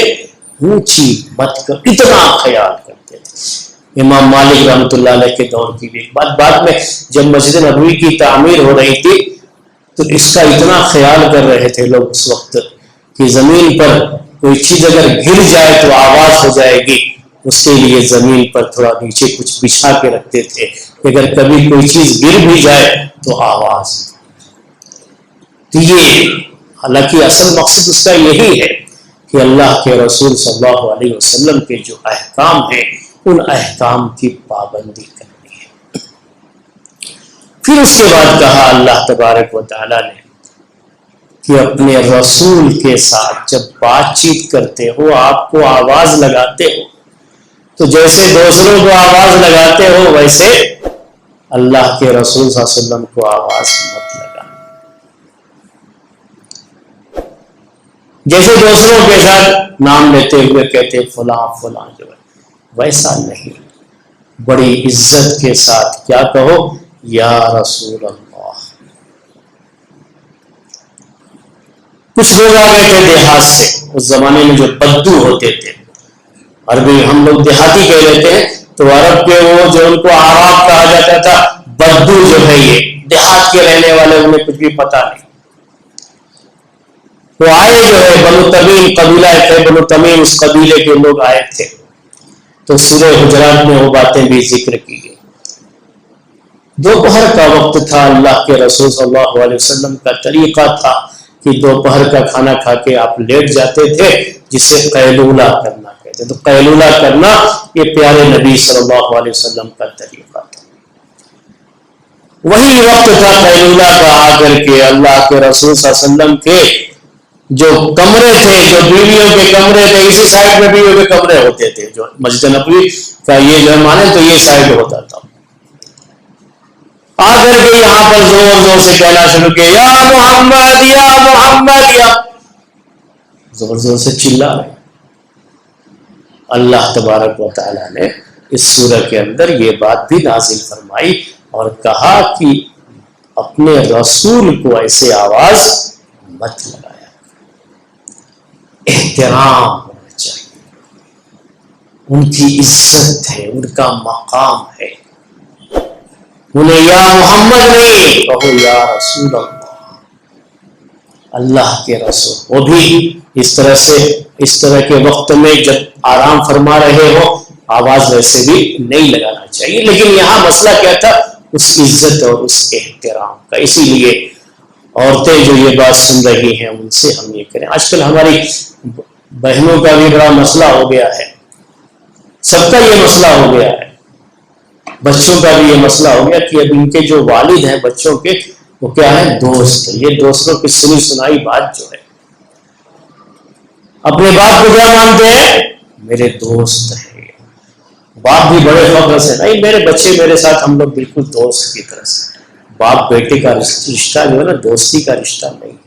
S2: اونچی مت کر، اتنا خیال کرتے تھے. امام مالک رحمۃ اللہ علیہ کے دور کی بھی ایک بات، بعد میں جب مسجد نبوی کی تعمیر ہو رہی تھی تو اس کا اتنا خیال کر رہے تھے لوگ اس وقت کہ زمین پر کوئی چیز اگر گر جائے تو آواز ہو جائے گی، اس کے لیے زمین پر تھوڑا نیچے کچھ بچھا کے رکھتے تھے، اگر کبھی کوئی چیز گر بھی جائے تو آواز. تو یہ حالانکہ اصل مقصد اس کا یہی ہے کہ اللہ کے رسول صلی اللہ علیہ وسلم کے جو احکام ہیں ان احکام کی پابندی کرنی ہے. پھر اس کے بعد کہا اللہ تبارک و تعالیٰ نے کہ اپنے رسول کے ساتھ جب بات چیت کرتے ہو، آپ کو آواز لگاتے ہو تو جیسے دوسروں کو آواز لگاتے ہو ویسے اللہ کے رسول صلی اللہ علیہ وسلم کو آواز مت لگا. جیسے دوسروں کے ساتھ نام لیتے ہوئے کہتے فلاں فلاں، جو ہے ویسا نہیں، بڑی عزت کے ساتھ کیا کہو، یا رسول اللہ. کچھ لوگ آ گئے تھے دیہات سے، اس زمانے میں جو بدو ہوتے تھے، عربی ہم لوگ دیہاتی کہہ لیتے ہیں، تو عرب کے وہ جو ان کو عرب کہا جاتا تھا، بدو جو ہے یہ دیہات کے رہنے والے، انہیں کچھ بھی پتا نہیں. وہ آئے جو ہے بنو تمیم قبیلہ تھے، بنو تمیم اس قبیلے کے لوگ آئے تھے. تو سورہ حجرات میں وہ باتیں بھی ذکر کی گئی. دوپہر کا وقت تھا، اللہ کے رسول صلی اللہ علیہ وسلم کا طریقہ تھا کہ دوپہر کا کھانا کھا کے آپ لیٹ جاتے تھے، جسے قیلولہ کرنا کہتے. تو قیلولہ کرنا یہ پیارے نبی صلی اللہ علیہ وسلم کا طریقہ تھا. وہی وقت تھا قیلولہ کا آ کر کے اللہ کے رسول صلی اللہ علیہ وسلم کے جو کمرے تھے، جو بیویوں کے کمرے تھے، اسی سائڈ میں بیویوں کے کمرے ہوتے تھے. جو مسجد نبوی کا یہ جو مانے تو یہ سائڈ ہوتا تھا. آ کر کے یہاں پر زور زور سے کہنا شروع کیا، یا محمد یا محمد، یا زور زور سے چلا رہے. اللہ تبارک و تعالیٰ نے اس سورہ کے اندر یہ بات بھی نازل فرمائی اور کہا کہ اپنے رسول کو ایسے آواز مت لگایا، احترام ہونا چاہیے. ان کی عزت ہے، ان کا مقام ہے. انہیں یا محمد نہیں کہو، یا رسول اللہ، اللہ کے رسول. وہ بھی اس طرح سے، اس طرح کے وقت میں جب آرام فرما رہے ہو آواز ویسے بھی نہیں لگانا چاہیے. لیکن یہاں مسئلہ کیا تھا؟ اس عزت اور اس احترام کا. اسی لیے عورتیں جو یہ بات سن رہی ہیں ان سے ہم یہ کریں. آج کل ہماری بہنوں کا بھی بڑا مسئلہ ہو گیا ہے، سب کا یہ مسئلہ ہو گیا ہے، بچوں کا بھی یہ مسئلہ ہو گیا کہ اب ان کے جو والد ہیں بچوں کے، وہ کیا ہے؟ دوست. یہ دوستوں کی سنی سنائی بات جو ہے، اپنے باپ کو کیا مانتے ہیں؟ میرے دوست ہیں. باپ بھی بڑے فخر سے، نہیں میرے بچے میرے ساتھ، ہم لوگ بالکل دوست کی طرح سے. باپ بیٹے کا رشتہ جو ہے نا، دوستی کا رشتہ نہیں ہے.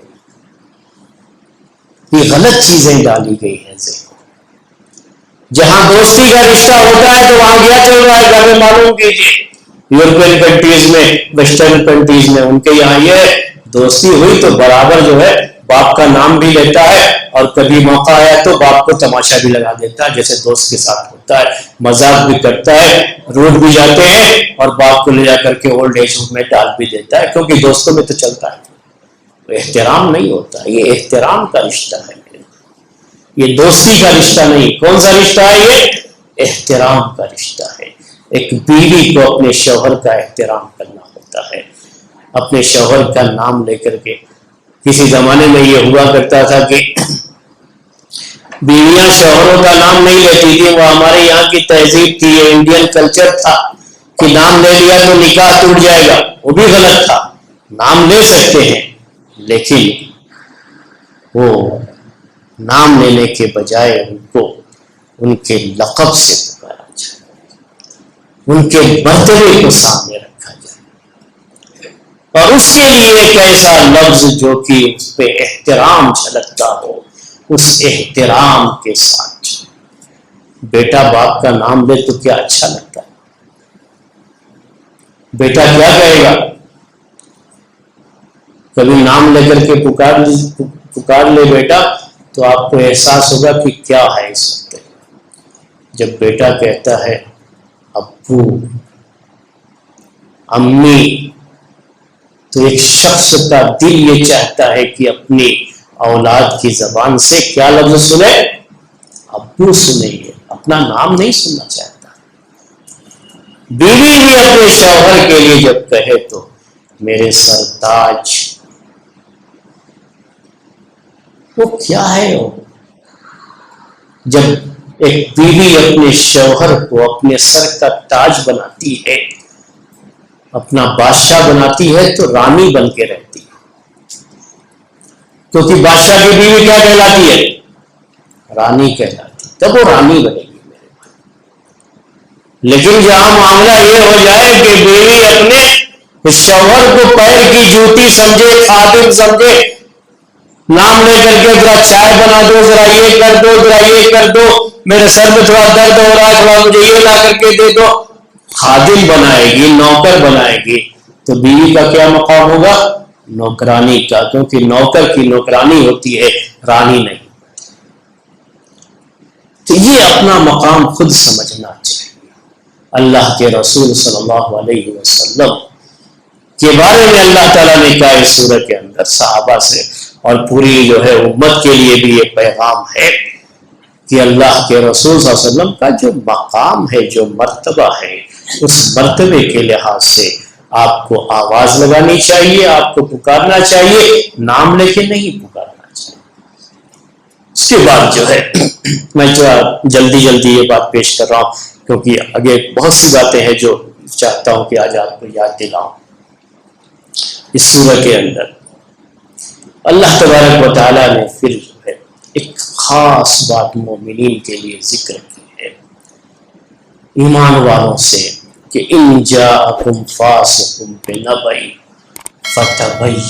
S2: یہ غلط چیزیں ڈالی گئی ہیں ذہن. جہاں دوستی کا رشتہ ہوتا ہے تو وہاں کیا چل رہا ہے گھر میں معلوم کیجیے. یورپین کنٹریز میں، ویسٹرن کنٹریز میں، ان کے یہاں یہ دوستی ہوئی تو برابر جو ہے باپ کا نام بھی لیتا ہے، اور کبھی موقع آیا تو باپ کو تماشا بھی لگا دیتا ہے، جیسے دوست کے ساتھ ہوتا ہے. مذاق بھی کرتا ہے، روٹ بھی جاتے ہیں اور باپ کو لے جا کر کے اولڈ ایج ہوم میں ڈال بھی دیتا ہے، کیونکہ دوستوں میں تو چلتا ہے. احترام نہیں ہوتا. یہ احترام کا رشتہ ہے، یہ دوستی کا رشتہ نہیں. کون سا رشتہ ہے؟ یہ احترام کا رشتہ ہے. ایک بیوی کو اپنے شوہر کا احترام کرنا ہوتا ہے، اپنے شوہر کا نام لے کر کے. کسی زمانے میں یہ ہوا کرتا تھا کہ بیویاں شوہروں کا نام نہیں لیتی تھی. وہ ہمارے یہاں کی تہذیب تھی، یہ انڈین کلچر تھا کہ نام لے لیا تو نکاح ٹوٹ جائے گا. وہ بھی غلط تھا. نام لے سکتے ہیں لیکن وہ نام لینے کے بجائے ان کو ان کے لقب سے پکارا جائے، ان کے مرتبے کو سامنے رکھا جائے، اور اس کے لیے ایک ایسا لفظ جو کہ اس پہ احترام جھلکتا ہو، اس احترام کے ساتھ. بیٹا باپ کا نام لے تو کیا اچھا لگتا ہے؟ بیٹا کیا کہے گا؟ کبھی نام لے کر کے پکار لے بیٹا تو آپ کو احساس ہوگا کہ کیا ہے اس وقت. جب بیٹا کہتا ہے ابو، امی، تو ایک شخص کا دل یہ چاہتا ہے کہ اپنی اولاد کی زبان سے کیا لفظ سنے؟ ابو سنے. اپنا نام نہیں سننا چاہتا. بیوی بھی اپنے شوہر کے لیے جب کہے تو میرے سرتاج، وہ کیا ہے؟ وہ جب ایک بیوی اپنے شوہر کو اپنے سر کا تاج بناتی ہے، اپنا بادشاہ بناتی ہے، تو رانی بن کے رہتی ہے. کیونکہ بادشاہ کی بیوی کیا کہلاتی ہے؟ رانی کہلاتی. تب وہ رانی بنے گی میرے بھائی. لیکن جہاں معاملہ یہ ہو جائے کہ بیوی اپنے شوہر کو پیر کی جوتی سمجھے، خادم سمجھے، نام لے کر کے ذرا چائے بنا دو، ذرا یہ کر دو، ذرا یہ کر دو، میرے سر میں تھوڑا درد ہو رہا ہے، تھوڑا مجھے یہ لا کر کے دے دو، خادم بنائے گی، نوکر بنائے گی، تو بیوی کا کیا مقام ہوگا؟ نوکرانی کا. کیونکہ نوکر کی نوکرانی ہوتی ہے، رانی نہیں. تو یہ اپنا مقام خود سمجھنا چاہیے. اللہ کے رسول صلی اللہ علیہ وسلم کے بارے میں اللہ تعالیٰ نے کہا اس سورہ کے اندر صحابہ سے اور پوری جو ہے امت کے لیے بھی یہ پیغام ہے کہ اللہ کے رسول صلی اللہ علیہ وسلم کا جو مقام ہے، جو مرتبہ ہے، اس مرتبے کے لحاظ سے آپ کو آواز لگانی چاہیے، آپ کو پکارنا چاہیے، نام لے کے نہیں پکارنا چاہیے۔ اس کے بعد جو ہے میں جلدی یہ بات پیش کر رہا ہوں کیونکہ آگے بہت سی باتیں ہیں جو چاہتا ہوں کہ آج آپ کو یاد دلاؤں۔ اس سورہ کے اندر اللہ تبارک و تعالیٰ نے پھر جو ہے ایک خاص بات مومنین کے لیے ذکر کی ہے، ایمان والوں سے، کہ ان جاءکم فاسق بنبأ فتبین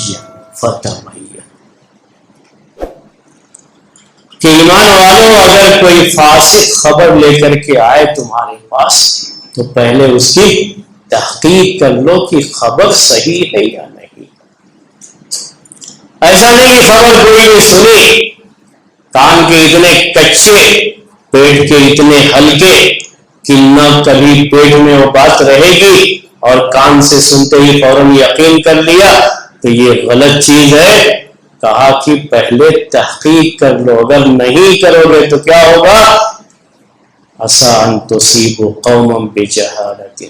S2: کہ ایمان والوں اگر کوئی فاسق خبر لے کر کے آئے تمہارے پاس تو پہلے اس کی تحقیق کر لو کہ خبر صحیح ہے یا نہیں۔ ایسا نہیں کہ خبر کوئی بھی سنی، کان کے اتنے کچے، پیٹ کے اتنے ہلکے کہ نہ کبھی پیٹ میں وہ بات رہے گی اور کان سے سنتے ہی فوراً یقین کر لیا، تو یہ غلط چیز ہے۔ کہا کہ پہلے تحقیق کر لو، اگر نہیں کرو گے تو کیا ہوگا؟ عَسَىٰ أَن تُصِيبُوا قَوْمًا بِجَهَالَةٍ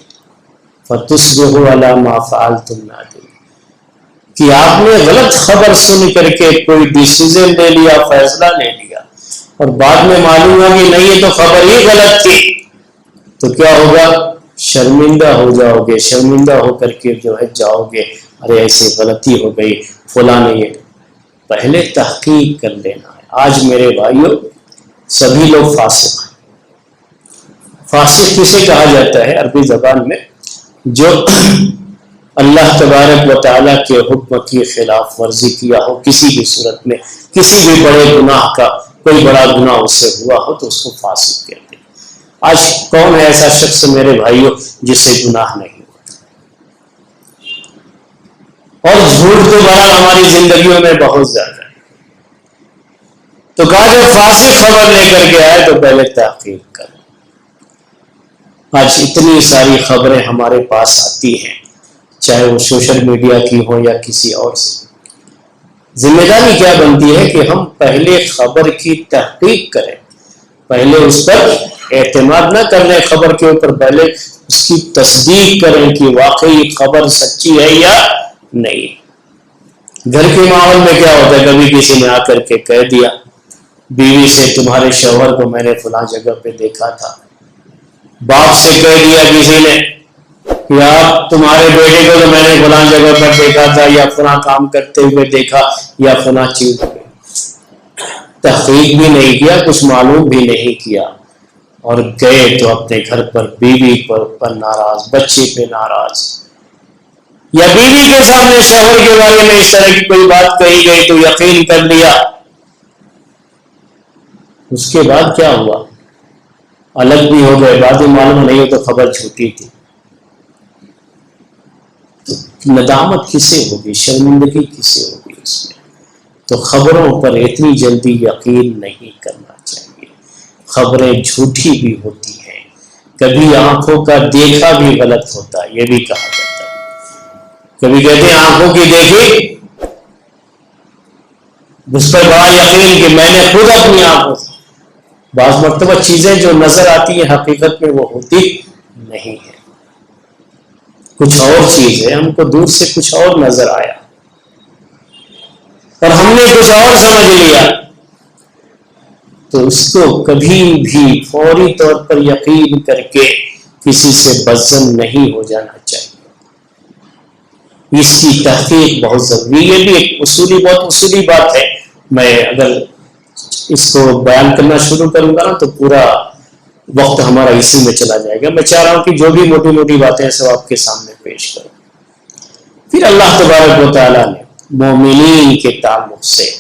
S2: فَتُصْبِحُوا عَلَىٰ مَا فَعَلْتُمْ نَادِمِينَ کہ آپ نے غلط خبر سن کر کے کوئی ڈیسیزن لے لیا، فیصلہ لے لیا، اور بعد میں معلوم ہوا کہ نہیں یہ تو خبر ہی غلط تھی، تو کیا ہوگا؟ شرمندہ ہو جاؤ گے، شرمندہ ہو کر کے جو ہے جاؤ گے، ارے ایسی غلطی ہو گئی، فلاں نے یہ۔ پہلے تحقیق کر لینا ہے۔ آج میرے بھائیوں سبھی لوگ فاسق ہیں۔ فاسق کسے کہا جاتا ہے عربی زبان میں؟ جو اللہ تبارک و تعالیٰ کے حکم کی خلاف ورزی کیا ہو کسی بھی صورت میں، کسی بھی بڑے گناہ کا کوئی بڑا گناہ اس سے ہوا ہو تو اس کو فاسق کہتے ہیں۔ آج کون ہے ایسا شخص میرے بھائیوں جس سے گناہ نہیں ہوتا؟ اور جھوٹ تو بہرحال ہماری زندگیوں میں بہت زیادہ ہے۔ تو کہا جو فاسق خبر لے کر کے آئے تو پہلے تحقیق کرو۔ آج اتنی ساری خبریں ہمارے پاس آتی ہیں، چاہے وہ سوشل میڈیا کی ہو یا کسی اور سے۔ ذمہ داری کیا بنتی ہے کہ ہم پہلے خبر کی تحقیق کریں، پہلے اس پر اعتماد نہ کرنے خبر کے اوپر، پہلے اس کی تصدیق کریں کہ واقعی خبر سچی ہے یا نہیں۔ گھر کے ماحول میں کیا ہوتا ہے؟ کبھی کسی نے آ کر کے کہہ دیا بیوی سے تمہارے شوہر کو میں نے فلاں جگہ پہ دیکھا تھا، باپ سے کہہ دیا کسی نے کہ آپ تمہارے بیٹے کو تو میں نے فلاں جگہ پر دیکھا تھا، یا فلاں کام کرتے ہوئے دیکھا، یا فلاں چیز۔ تحقیق بھی نہیں کیا، کچھ معلوم بھی نہیں کیا، اور گئے تو اپنے گھر پر بیوی پر ناراض، بچے پہ ناراض، یا بیوی کے سامنے شوہر کے بارے میں اس طرح کی کوئی بات کہی گئی تو یقین کر لیا۔ اس کے بعد کیا ہوا؟ الگ بھی ہو گئے، بعد میں معلوم نہیں ہو تو خبر جھوٹی تھی۔ تو ندامت کسے ہوگی، شرمندگی کسے ہوگی اس میں؟ تو خبروں پر اتنی جلدی یقین نہیں کرنا چاہیے۔ خبریں جھوٹی بھی ہوتی ہیں، کبھی آنکھوں کا دیکھا بھی غلط ہوتا ہے، یہ بھی کہا جاتا ہے۔ کبھی کہتے ہیں آنکھوں کی دیکھی، اس پر بڑا یقین کہ میں نے خود اپنی آنکھوں سے۔ بعض مرتبہ چیزیں جو نظر آتی ہیں حقیقت میں وہ ہوتی نہیں ہے، کچھ اور چیز ہے، ہم کو دور سے کچھ اور نظر آیا اور ہم نے کچھ اور سمجھ لیا، تو اس کو کبھی بھی فوری طور پر یقین کر کے کسی سے بدظن نہیں ہو جانا چاہیے۔ اس کی تحقیق بہت ضروری ہے، یہ بھی ایک بہت اصولی بات ہے۔ میں اگر اس کو بیان کرنا شروع کروں گا نا تو پورا وقت ہمارا اسی میں چلا جائے گا۔ میں چاہ رہا ہوں کہ جو بھی موٹی موٹی باتیں ہیں سب آپ کے سامنے پیش کروں۔ پھر اللہ تبارک و تعالیٰ نے مومنین کے تعلق سے،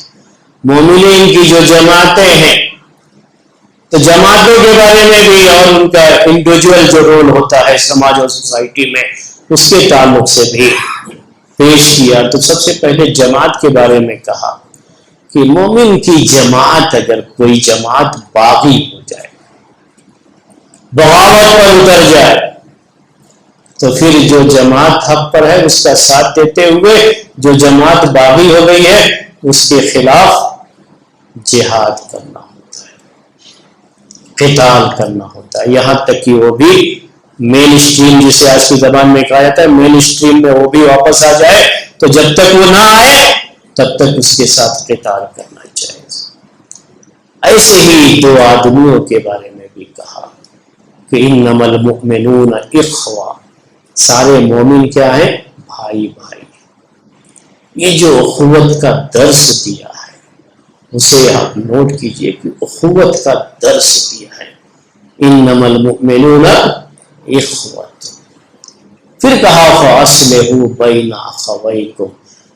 S2: مومنین کی جو جماعتیں ہیں، تو جماعتوں کے بارے میں بھی اور ان کا انڈیویجول جو رول ہوتا ہے سماج اور سوسائٹی میں، اس کے تعلق سے بھی پیش کیا۔ تو سب سے پہلے جماعت کے بارے میں کہا کہ مومن کی جماعت، اگر کوئی جماعت باغی ہو جائے، بغاوت پر اتر جائے، تو پھر جو جماعت حق پر ہے اس کا ساتھ دیتے ہوئے جو جماعت باغی ہو گئی ہے اس کے خلاف جہاد کرنا ہوتا ہے، قتال کرنا ہوتا ہے، یہاں تک کہ وہ بھی مین اسٹریم جسے آج کی زبان میں کہا جاتا ہے، مین اسٹریم میں وہ بھی واپس آ جائے تو جب تک وہ نہ آئے تب تک اس کے ساتھ قتال کرنا چاہیے۔ ایسے ہی دو آدمیوں کے بارے میں بھی کہا کہ انما المؤمنون اخوہ، سارے مومن کیا ہیں؟ بھائی بھائی۔ یہ جو اخوت کا درس دیا ہے اسے آپ نوٹ کیجئے کہ اخوت کا درس دیا ہے، انما المؤمنون اخوہ۔ پھر کہا فاصلحوا بین اخویکم،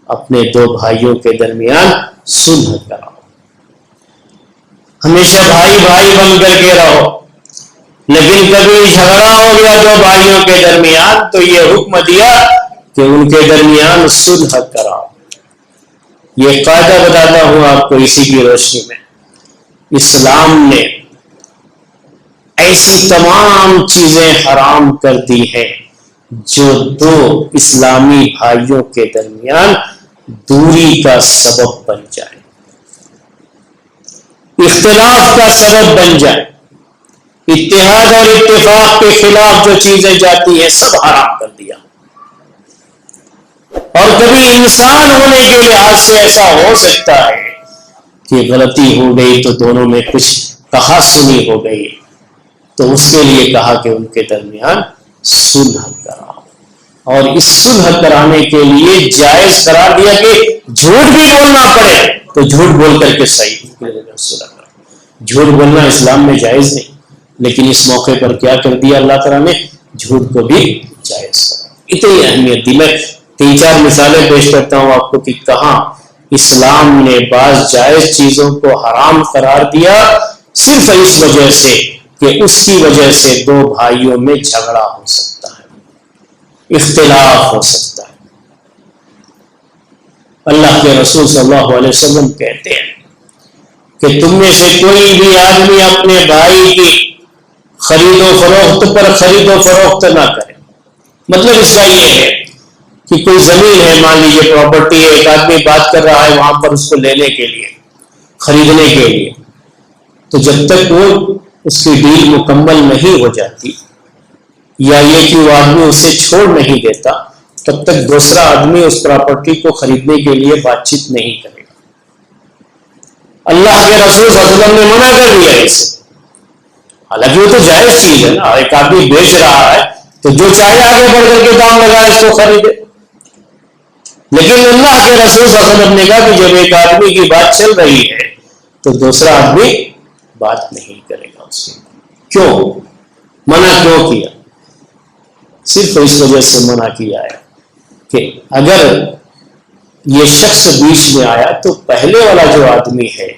S2: اپنے دو بھائیوں کے درمیان صلح کراؤ۔ ہمیشہ بھائی بھائی بن کر کے رہو، لیکن کبھی جھگڑا ہو گیا دو بھائیوں کے درمیان تو یہ حکم دیا کہ ان کے درمیان صلح کراؤ۔ یہ قاعدہ بتاتا ہوں آپ کو اسی کی روشنی میں، اسلام نے ایسی تمام چیزیں حرام کر دی ہیں جو دو اسلامی بھائیوں کے درمیان دوری کا سبب بن جائے، اختلاف کا سبب بن جائے۔ اتحاد اور اتفاق کے خلاف جو چیزیں جاتی ہیں سب حرام کر دیا۔ اور کبھی انسان ہونے کے لحاظ سے ایسا ہو سکتا ہے کہ غلطی ہو گئی تو دونوں میں کچھ کہا سنی ہو گئی، تو اس کے لیے کہا کہ ان کے درمیان صلح کراؤ، اور اس صلح کرانے کے لیے جائز قرار دیا کہ جھوٹ بھی بولنا پڑے تو جھوٹ بول کر کے صحیح صلح کرو۔ جھوٹ بولنا اسلام میں جائز نہیں، لیکن اس موقع پر کیا کر دیا اللہ تعالیٰ نے؟ جھوٹ کو بھی جائز کرا۔ اتنی اہمیت دی۔ میں 3-4 مثالیں پیش کرتا ہوں آپ کو کہ کہاں اسلام نے بعض جائز چیزوں کو حرام قرار دیا صرف اس وجہ سے کہ اس کی وجہ سے دو بھائیوں میں جھگڑا ہو سکتا ہے، اختلاف ہو سکتا ہے۔ اللہ کے رسول صلی اللہ علیہ وسلم کہتے ہیں کہ تم میں سے کوئی بھی آدمی اپنے بھائی کی خرید و فروخت پر خرید و فروخت نہ کرے۔ مطلب اس کا یہ ہے کہ کوئی زمین ہے، مان لیجیے پراپرٹی ہے، ایک آدمی بات کر رہا ہے وہاں پر اس کو لینے کے لیے، خریدنے کے لیے، تو جب تک وہ اس کی ڈیل مکمل نہیں ہو جاتی یا یہ کہ وہ آدمی اسے چھوڑ نہیں دیتا، تب تک دوسرا آدمی اس پراپرٹی کو خریدنے کے لیے بات چیت نہیں کرے گا۔ اللہ کے رسول صلی اللہ علیہ وسلم نے منع کر دیا اسے۔ حالانکہ وہ تو جائز چیز ہے نا، ایک آدمی بیچ رہا ہے تو جو چاہے آگے بڑھ کر کے دام لگائے اس کو خریدے، لیکن اللہ کے رسول صلی اللہ علیہ وسلم نے کہا کہ جب ایک آدمی کی بات چل رہی ہے تو دوسرا آدمی بات نہیں کرے گا اس سے۔ کیوں منع کیوں کیا؟ صرف اس وجہ سے منع کیا ہے کہ اگر یہ شخص بیچ میں آیا تو پہلے والا جو آدمی ہے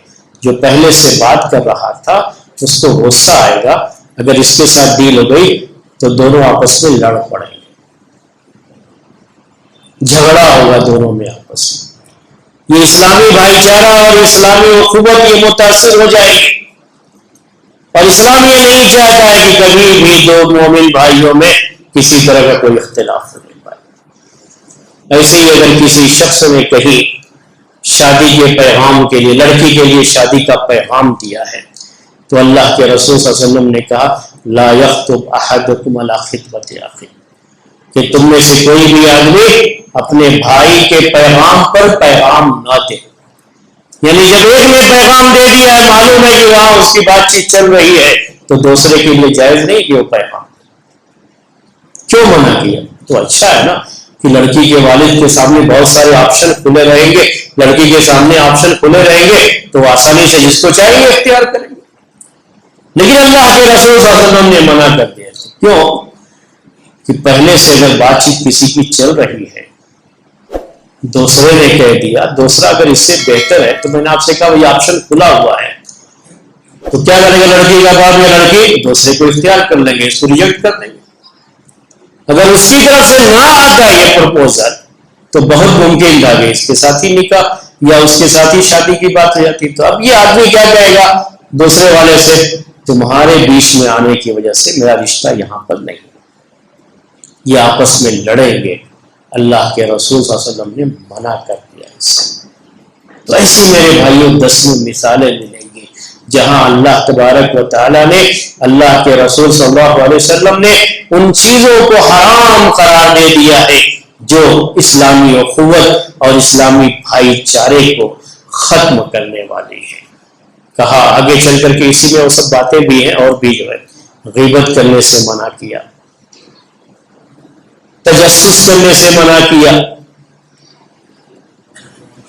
S2: جو پہلے سے بات کر رہا تھا اس کو غصہ آئے گا، اگر اس کے ساتھ ڈیل ہو گئی تو دونوں آپس میں لڑ پڑیں گے، جھگڑا ہوگا دونوں میں آپس میں، یہ اسلامی بھائی چارہ اور اسلامی اخوت یہ متاثر ہو جائے گی۔ اور اسلام یہ نہیں چاہتا ہے کہ کبھی بھی دو مومن بھائیوں میں کسی طرح کا کوئی اختلاف نہیں پائے۔ ایسے ہی اگر کسی شخص نے کہیں شادی کے پیغام کے لیے، لڑکی کے لیے شادی کا پیغام دیا ہے تو اللہ کے رسول صلی اللہ علیہ وسلم نے کہا لا یخطب احدکم علی خطبۃ اخی، کہ تم میں سے کوئی بھی آدمی اپنے بھائی کے پیغام پر پیغام نہ دے۔ یعنی جب ایک نے پیغام دے دیا ہے، معلوم ہے کہ وہاں اس کی بات چیت چل رہی ہے، تو دوسرے کے لیے جائز نہیں کہ وہ پیغام۔ کیوں منع کیا؟ تو اچھا ہے نا کہ لڑکی کے والد کے سامنے بہت سارے آپشن کھلے رہیں گے، لڑکی کے سامنے آپشن کھلے رہیں گے تو وہ آسانی سے جس کو چاہیے اختیار کریں گے۔ لیکن اللہ کے رسول صلی اللہ علیہ وسلم نے منع کر دیا۔ کیوں؟ کہ پہلے سے اگر بات چیت کسی کی چل رہی ہے، دوسرے نے کہہ دیا، دوسرا اگر اس سے بہتر ہے، تو میں نے آپ سے کہا یہ آپشن کھلا ہوا ہے، تو کیا کرے گا لڑکی کا باپ یا لڑکی؟ دوسرے کو اختیار کر لیں گے، اس کو ریجیکٹ کر دیں گے۔ اگر اس کی طرف سے نہ آتا یہ پرپوزل تو بہت ممکن تھا کہ اس کے ساتھ ہی نکاح یا اس کے ساتھ ہی شادی کی بات ہو جاتی۔ تو اب یہ آدمی کیا کہے گا دوسرے والے سے؟ تمہارے بیچ میں آنے کی وجہ سے میرا رشتہ یہاں پر نہیں، یہ آپس میں لڑیں گے۔ اللہ کے رسول صلی اللہ علیہ وسلم نے منع کر دیا اس سے۔ تو ایسی میرے بھائیوں 10 مثالیں ملیں گی جہاں اللہ تبارک و تعالیٰ نے، اللہ کے رسول صلی اللہ علیہ وسلم نے ان چیزوں کو حرام قرار دے دیا ہے جو اسلامی اخوت اور اسلامی بھائی چارے کو ختم کرنے والی ہے۔ کہا آگے چل کر کے اسی میں وہ سب باتیں بھی ہیں، اور بھی جو ہے غیبت کرنے سے منع کیا، تجسس کرنے سے منع کیا،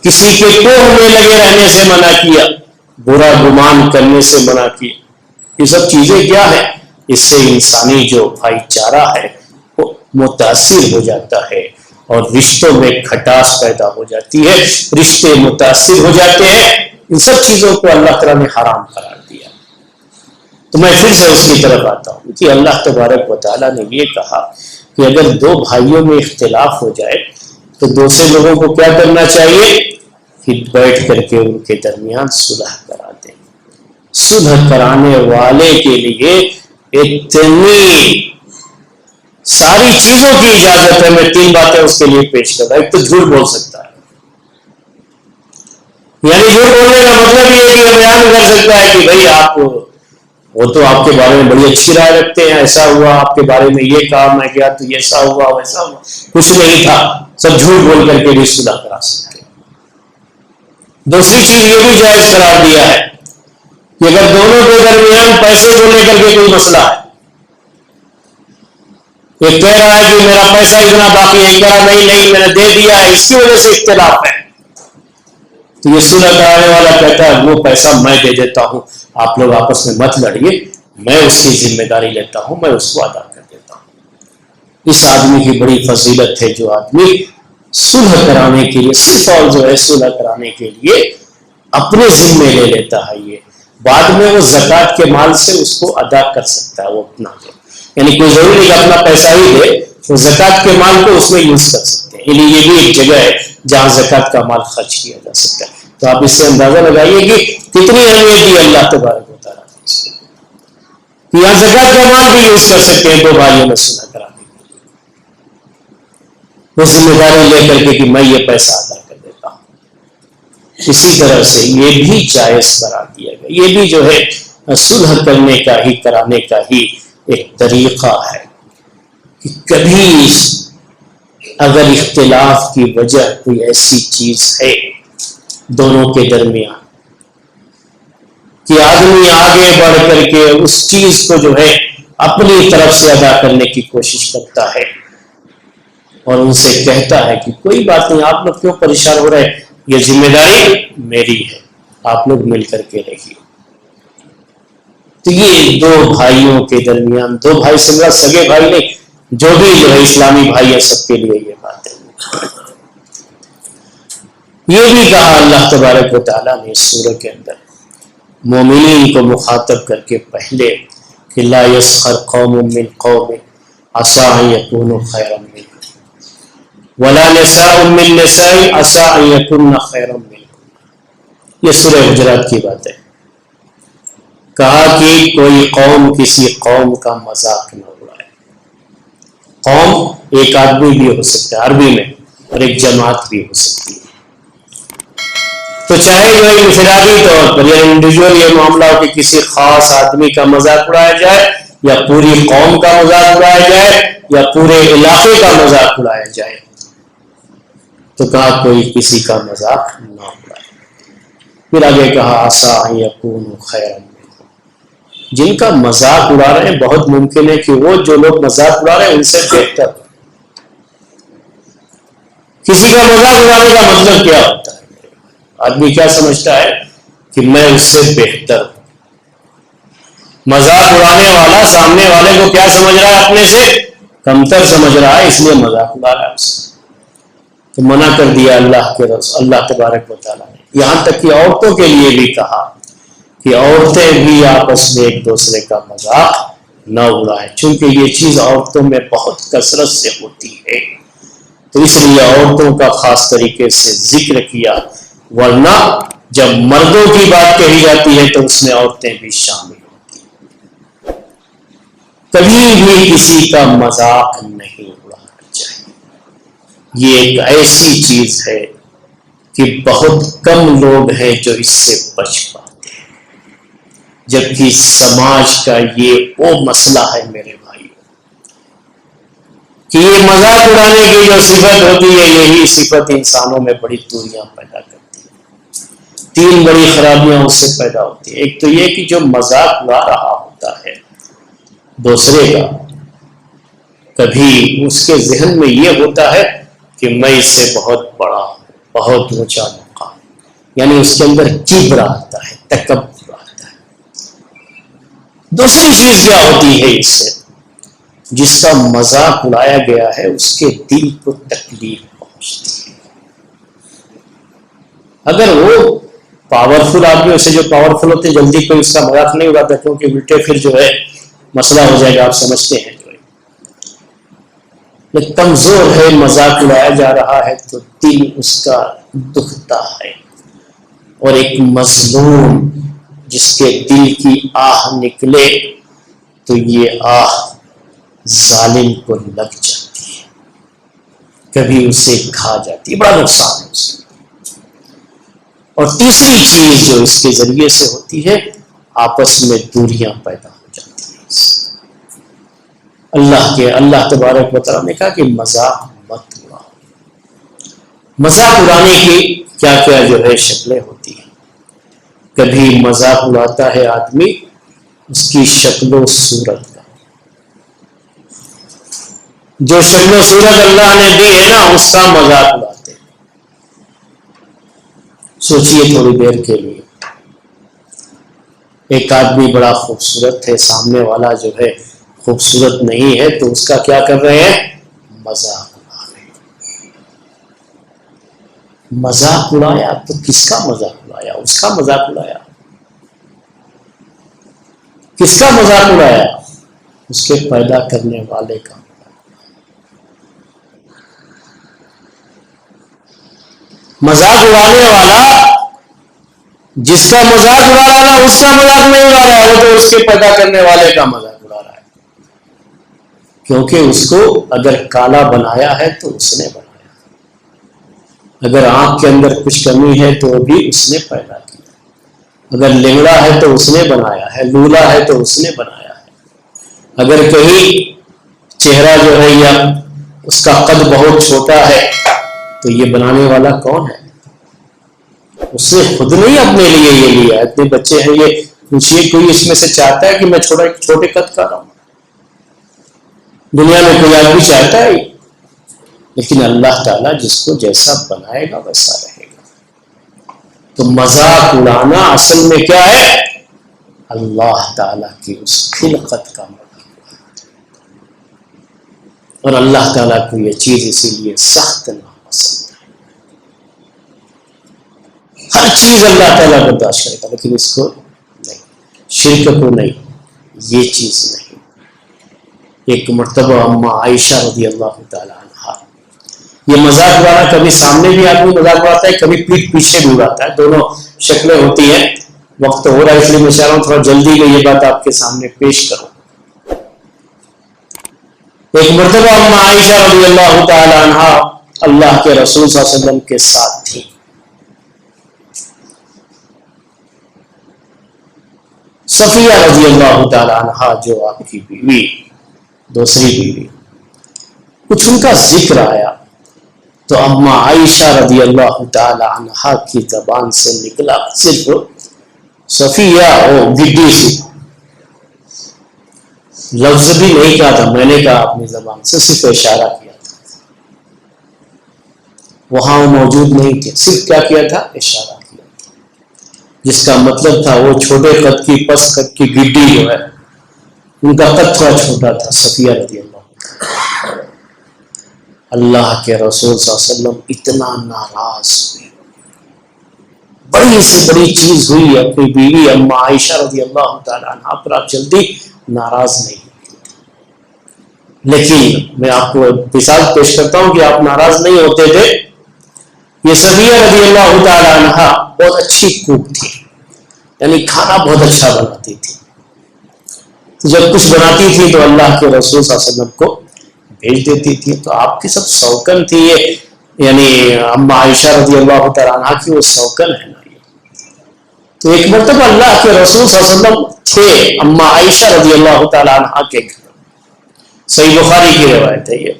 S2: کسی کے کوہ میں لگے رہنے سے منع کیا، برا گمان کرنے سے منع کیا۔ یہ سب چیزیں کیا ہیں؟ اس سے انسانی جو بھائی چارہ ہے وہ متاثر ہو جاتا ہے اور رشتوں میں کھٹاس پیدا ہو جاتی ہے، رشتے متاثر ہو جاتے ہیں۔ ان سب چیزوں کو اللہ تعالیٰ نے حرام قرار دیا۔ تو میں پھر سے اس کی طرف آتا ہوں کہ اللہ تبارک و تعالیٰ نے یہ کہا کہ اگر دو بھائیوں میں اختلاف ہو جائے تو دوسرے لوگوں کو کیا کرنا چاہیے کہ بیٹھ کر کے ان کے درمیان صلح کرا دیں۔ صلح کرانے والے کے لیے اتنی ساری چیزوں کی اجازت ہے۔ میں 3 باتیں اس کے لیے پیش کر رہا ہوں۔ ایک تو جھوٹ بول سکتا ہے، یعنی جھوٹ بولنے کا مطلب یہ ہے کہ وہ بیان کر سکتا ہے کہ بھائی آپ، وہ تو آپ کے بارے میں بڑی اچھی رائے رکھتے ہیں، ایسا ہوا آپ کے بارے میں، یہ کہا میں گیا تو ایسا ہوا ویسا ہوا، کچھ نہیں تھا، سب جھوٹ بول کر کے بھی صلح کرا سکتے ہیں۔ دوسری چیز یہ بھی جائز قرار دیا ہے کہ اگر دونوں کے درمیان پیسے کو لے کر کے کوئی مسئلہ ہے، ایک کہہ رہا ہے کہ میرا پیسہ اتنا باقی ہے، کہہ رہا نہیں میں نے دے دیا ہے، اس کی وجہ سے اختلاف ہے، تو یہ صلح کرانے والا کہتا ہے وہ پیسہ میں دے دیتا ہوں، آپ لوگ آپس میں مت لڑیے، میں اس کی ذمہ داری لیتا ہوں، میں اس کو ادا کر دیتا ہوں۔ اس آدمی کی بڑی فضیلت ہے جو آدمی صلح کرانے کے لیے، صرف اور جو ہے صلح کرانے کے لیے اپنے ذمے لے لیتا ہے، یہ بعد میں وہ زکوٰۃ کے مال سے اس کو ادا کر سکتا ہے، وہ اپنا دے، یعنی کوئی ضروری نہیں کہ اپنا پیسہ ہی دے، وہ زکوٰۃ کے مال کو اس میں یوز کر سکتے ہیں، یعنی یہ بھی ایک جگہ ہے جہاں زکوٰۃ کا مال خرچ کیا جا سکتا ہے۔ تو آپ اس سے اندازہ لگائیے کہ کتنی اہمیت دی اللہ تبارک و تعالیٰ نے اس کو، کہ یہاں زکوٰۃ کا مال بھی یوز کر سکتے ہیں دو بھائیوں میں صلح کرانے کے لیے، وہ ذمہ داری لے کر کے کہ میں یہ پیسہ ادا کر دیتا ہوں۔ اسی طرح سے یہ بھی جائز قرار دیا گیا، یہ بھی جو ہے صلح کرنے کا ہی، کرانے کا ہی ایک طریقہ ہے کہ کبھی اگر اختلاف کی وجہ کوئی ایسی چیز ہے دونوں کے درمیان کہ آدمی آگے بڑھ کر کے اس چیز کو جو ہے اپنی طرف سے ادا کرنے کی کوشش کرتا ہے اور ان سے کہتا ہے کہ کوئی بات نہیں، آپ لوگ کیوں پریشان ہو رہے ہیں، یہ ذمہ داری میری ہے، آپ لوگ مل کر کے رہیے۔ تو یہ دو بھائیوں کے درمیان، دو بھائی سے مراد سگے بھائی نہیں، جو بھی جو ہے اسلامی بھائی ہے، سب کے لیے یہ بات ہے۔ یہ بھی کہا اللہ تبارک و تعالیٰ نے اس سورہ کے اندر مومنین کو مخاطب کر کے پہلے کہ لا یسخر قوم من قوم عسى ان يكونوا خيرا منهم ولا نساء من نساء عسى ان يكن خيرا منهم۔ یہ سورہ حجرات کی بات ہے۔ کہا کہ کوئی قوم کسی قوم کا مذاق نہ اڑائے۔ قوم ایک آدمی بھی ہو سکتا ہے عربی میں، اور ایک جماعت بھی ہو سکتی ہے۔ تو چاہے جو انفرادی طور پر یا انڈیویجول یہ معاملہ ہو کہ کسی خاص آدمی کا مذاق اڑایا جائے، یا پوری قوم کا مذاق اڑایا جائے، یا پورے علاقے کا مذاق اڑایا جائے، تو کہا کوئی کسی کا مذاق نہ اڑائے۔ پھر آگے کہا عسیٰ ان یکونوا خیرا منہم، جن کا مذاق اڑا رہے ہیں بہت ممکن ہے کہ وہ جو لوگ مذاق اڑا رہے ہیں ان سے بہتر ہو۔ کسی کا مذاق اڑانے کا مطلب کیا ہوتا ہے؟ آدمی کیا سمجھتا ہے کہ میں اس سے بہتر ہوں۔ مذاق اڑانے والا سامنے والے کو کیا سمجھ رہا ہے؟ اپنے سے کمتر سمجھ رہا ہے، اس لیے مذاق اڑا رہا ہے اس سے۔ تو منع کر دیا اللہ کے رسول اللہ تبارک و تعالیٰ نے۔ یہاں تک کہ عورتوں کے لیے بھی کہا کہ عورتیں بھی آپس میں ایک دوسرے کا مذاق نہ اڑائیں، چونکہ یہ چیز عورتوں میں بہت کثرت سے ہوتی ہے، تو اس لیے عورتوں کا خاص طریقے سے ذکر کیا، ورنہ جب مردوں کی بات کہی جاتی ہے تو اس میں عورتیں بھی شامل ہوتی ہیں۔ کبھی بھی کسی کا مذاق نہیں اڑانا چاہیے۔ یہ ایک ایسی چیز ہے کہ بہت کم لوگ ہیں جو اس سے بچ پاتے ہیں۔ جبکہ سماج کا یہ وہ مسئلہ ہے میرے بھائی کہ یہ مذاق اڑانے کی جو صفت ہوتی ہے یہی صفت انسانوں میں بڑی دوریاں پیدا کرتی ہے. 3 بڑی خرابیاں اس سے پیدا ہوتی ہیں. ایک تو یہ کہ جو مذاق اڑا رہا ہوتا ہے دوسرے کا، کبھی اس کے ذہن میں یہ ہوتا ہے کہ میں اس سے بہت بڑا، بہت اونچا مقام، یعنی اس کے اندر کبر آتا ہے، تکبر آتا ہے. دوسری چیز کیا ہوتی ہے، اس سے جس کا مذاق اڑایا گیا ہے اس کے دل کو تکلیف پہنچتی ہے. اگر وہ پاورفل آدمی، اسے جو پاورفل ہوتے ہیں جلدی کوئی اس کا مذاق نہیں اڑاتا، کیونکہ الٹے پھر جو ہے مسئلہ ہو جائے گا، آپ سمجھتے ہیں. لیکن کمزور ہے، مذاق اڑایا جا رہا ہے تو دل اس کا دکھتا ہے. اور ایک مظلوم جس کے دل کی آہ نکلے تو یہ آہ ظالم کو لگ جاتی ہے، کبھی اسے کھا جاتی ہے، بڑا نقصان ہے اس میں. اور تیسری چیز جو اس کے ذریعے سے ہوتی ہے، آپس میں دوریاں پیدا ہو جاتی ہیں. اللہ تبارک و تعالیٰ نے کہا کہ مذاق مت اڑاؤ. مذاق اڑانے کی کیا کیا جو ہے شکلیں ہوتی ہیں. کبھی مذاق اڑاتا ہے آدمی اس کی شکل و صورت کا، جو شکل و صورت اللہ نے دی ہے نا اس کا مذاق اڑاتے ہیں. سوچئے تھوڑی دیر کے لیے، ایک آدمی بڑا خوبصورت ہے، سامنے والا جو ہے خوبصورت نہیں ہے، تو اس کا کیا کر رہے ہیں؟ مذاق اڑا رہے ہیں. مذاق اڑایا تو کس کا مذاق اڑایا؟ اس کا مذاق اڑایا. کس کا مذاق اڑایا؟ اس کے پیدا کرنے والے کا. مذاق اڑانے والا جس کا مذاق اڑا رہا ہے اس کا مذاق نہیں اڑا رہا ہے، وہ تو اس کے پیدا کرنے والے کا مذاق اڑا رہا ہے. کیونکہ اس کو اگر کالا بنایا ہے تو اس نے بنایا، اگر آنکھ کے اندر کچھ کمی ہے تو بھی اس نے پیدا کیا، اگر لنگڑا ہے تو اس نے بنایا ہے، لولا ہے تو اس نے بنایا ہے. اگر کہیں چہرہ جو ہے یا اس کا قد بہت چھوٹا ہے تو یہ بنانے والا کون ہے؟ اس نے خود نہیں اپنے لیے یہ لیا. اتنے بچے ہیں، یہ پوچھیے کوئی اس میں سے چاہتا ہے کہ میں چھوٹے قد کا رہوں؟ دنیا میں کوئی آدمی چاہتا ہے؟ لیکن اللہ تعالیٰ جس کو جیسا بنائے گا ویسا رہے گا. تو مذاق اڑانا اصل میں کیا ہے؟ اللہ تعالیٰ کی اس خلقت کا مذاق. اور اللہ تعالیٰ کو یہ چیز اسی لیے سخت ناپسند ہے. ہر چیز اللہ تعالیٰ برداشت کرے گا لیکن اس کو نہیں، شرک کو نہیں، یہ چیز نہیں. ایک مرتبہ اما عائشہ رضی اللہ تعالیٰ عنہا، یہ مذاق اڑانا کبھی سامنے بھی آدمی مذاق اڑاتا ہے، کبھی پیٹھ پیچھے بھی اڑاتا ہے، دونوں شکلیں ہوتی ہیں. وقت ہو رہا ہے اس لیے میں چاہ رہا ہوں تھوڑا جلدی میں یہ بات آپ کے سامنے پیش کروں. ایک مرتبہ اما عائشہ رضی اللہ تعالیٰ عنہا اللہ کے رسول صلی اللہ علیہ وسلم کے ساتھ تھی. صفیہ رضی اللہ تعالیٰ عنہا جو آپ کی بیوی، دوسری بیوی، کچھ ان کا ذکر آیا تو اما عائشہ رضی اللہ تعالی عنہا کی زبان سے نکلا صرف صفیہ ہو گڈی سی، لفظ بھی نہیں کہا تھا، میں نے کہا اپنی زبان سے، صرف اشارہ کیا تھا. وہاں وہ موجود نہیں تھے، صرف کیا کیا تھا؟ اشارہ کیا تھا، جس کا مطلب تھا وہ چھوٹے قد کی پس قد کی گڈی جو ہے ان کا قد تھوڑا چھوٹا تھا. صفیہ رضی اللہ کے رسول صلی اللہ علیہ وسلم اتنا ناراض ہوئے. بڑی سے بڑی چیز ہوئی، اپنی بیوی اما عائشہ رضی اللہ تعالیٰ عنہا پر آپ جلدی ناراض نہیں ہوتے. لیکن میں آپ کو مثال پیش کرتا ہوں کہ آپ ناراض نہیں ہوتے تھے. یہ صفیہ رضی اللہ تعالیٰ عنہا بہت اچھی کوک تھی، یعنی کھانا بہت اچھا بناتی تھی. جب کچھ بناتی تھی تو اللہ کے رسول صلی اللہ علیہ وسلم کو بھیج دیتی تھی. تو آپ کی سب سوکن تھی یہ، یعنی اما عائشہ رضی اللہ تعالیٰ عنہا کی وہ سوکن ہے نا. تو ایک مرتبہ اللہ کے رسول صلی اللہ علیہ وسلم تھے اما عائشہ رضی اللہ تعالیٰ عنہ کے گھر، صحیح بخاری کی روایت ہے یہ.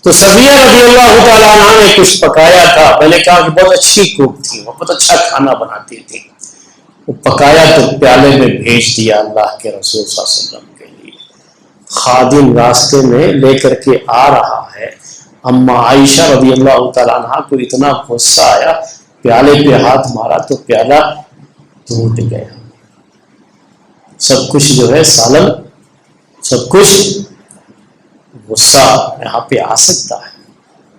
S2: تو صفیہ رضی اللہ تعالیٰ عنہ نے کچھ پکایا تھا. میں نے کہا کہ بہت اچھی کوک تھی، وہ بہت اچھا کھانا بناتی تھی. وہ پکایا تو پیالے میں بھیج دیا اللہ کے رسول صلی اللہ علیہ وسلم کے لیے. خادم راستے میں لے کر کے آ رہا ہے. اما عائشہ رضی اللہ تعالیٰ عنہ کو اتنا غصہ آیا، پیالے پہ ہاتھ مارا تو پیالہ ٹوٹ گیا. سب کچھ جو ہے سالن، سب کچھ غصہ یہاں پہ آ سکتا ہے،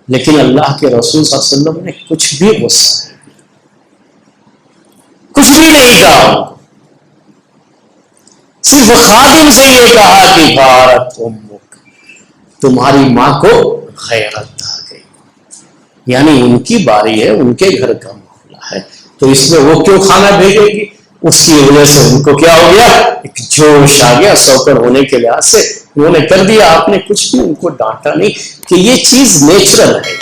S2: لیکن اللہ کے رسول صلی اللہ علیہ وسلم نے کچھ بھی غصہ نہیں، کچھ بھی نہیں کہا. صرف خادم سے یہ کہا کہ بھارت امک، تمہاری ماں کو غیرت آ گئی. یعنی ان کی باری ہے، ان کے گھر کا معاملہ ہے، تو اس میں وہ کیوں کھانا بھیجے گی؟ اس کی وجہ سے ان کو کیا ہو گیا؟ ایک جوش آ گیا. سوکر ہونے کے لحاظ سے انہوں نے کر دیا. آپ نے کچھ بھی ان کو ڈانٹا نہیں کہ یہ چیز نیچرل ہے،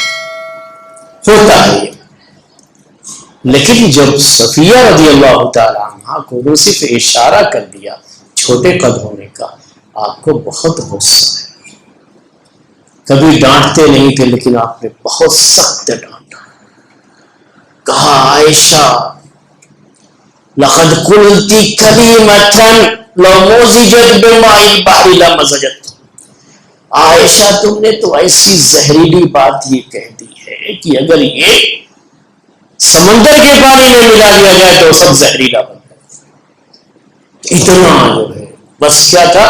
S2: ہوتا ہے یہ. لیکن جب صفیہ رضی اللہ تعالیٰ عنہ کو وہ صرف اشارہ کر دیا چھوٹے قد ہونے کا، آپ کو بہت غصہ ہے. کبھی ڈانٹتے نہیں تھے لیکن آپ نے بہت سخت ڈانٹا. کہا عائشہ لقد قلت کلمة لو مزجت بماء البحر لمزجت. عائشہ تم نے تو ایسی زہریلی بات یہ کہہ دی ہے کہ اگر یہ سمندر کے پانی میں ملا دیا جائے تو سب زہریلا بن جائے. اتنا جو ہے بس کیا تھا،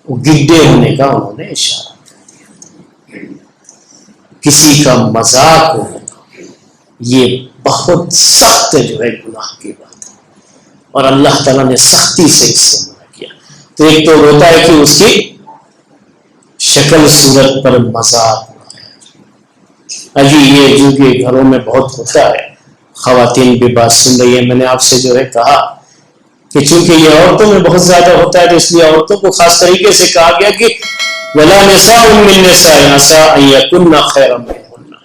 S2: وہ گڈے ہونے کا انہوں نے اشارہ. کسی کا مذاق ہونا یہ بہت سخت جو ہے گناہ کی بات ہے، اور اللہ تعالیٰ نے سختی سے اس سے منع کیا. تو ایک تو ہوتا ہے کہ اس کی شکل صورت پر مذاق اڑایا. اجی یہ جو کہ گھروں میں بہت ہوتا ہے، خواتین بھی بات سن رہی ہیں. میں نے آپ سے جو ہے کہا کہ چونکہ یہ عورتوں میں بہت زیادہ ہوتا ہے تو اس لیے عورتوں کو خاص طریقے سے کہا گیا کہ وَلَا نِسَاءٌ مِّن نِّسَاءٍ عَسَىٰ أَن يَكُنَّ خَيْرًا مِّنْهُنَّ،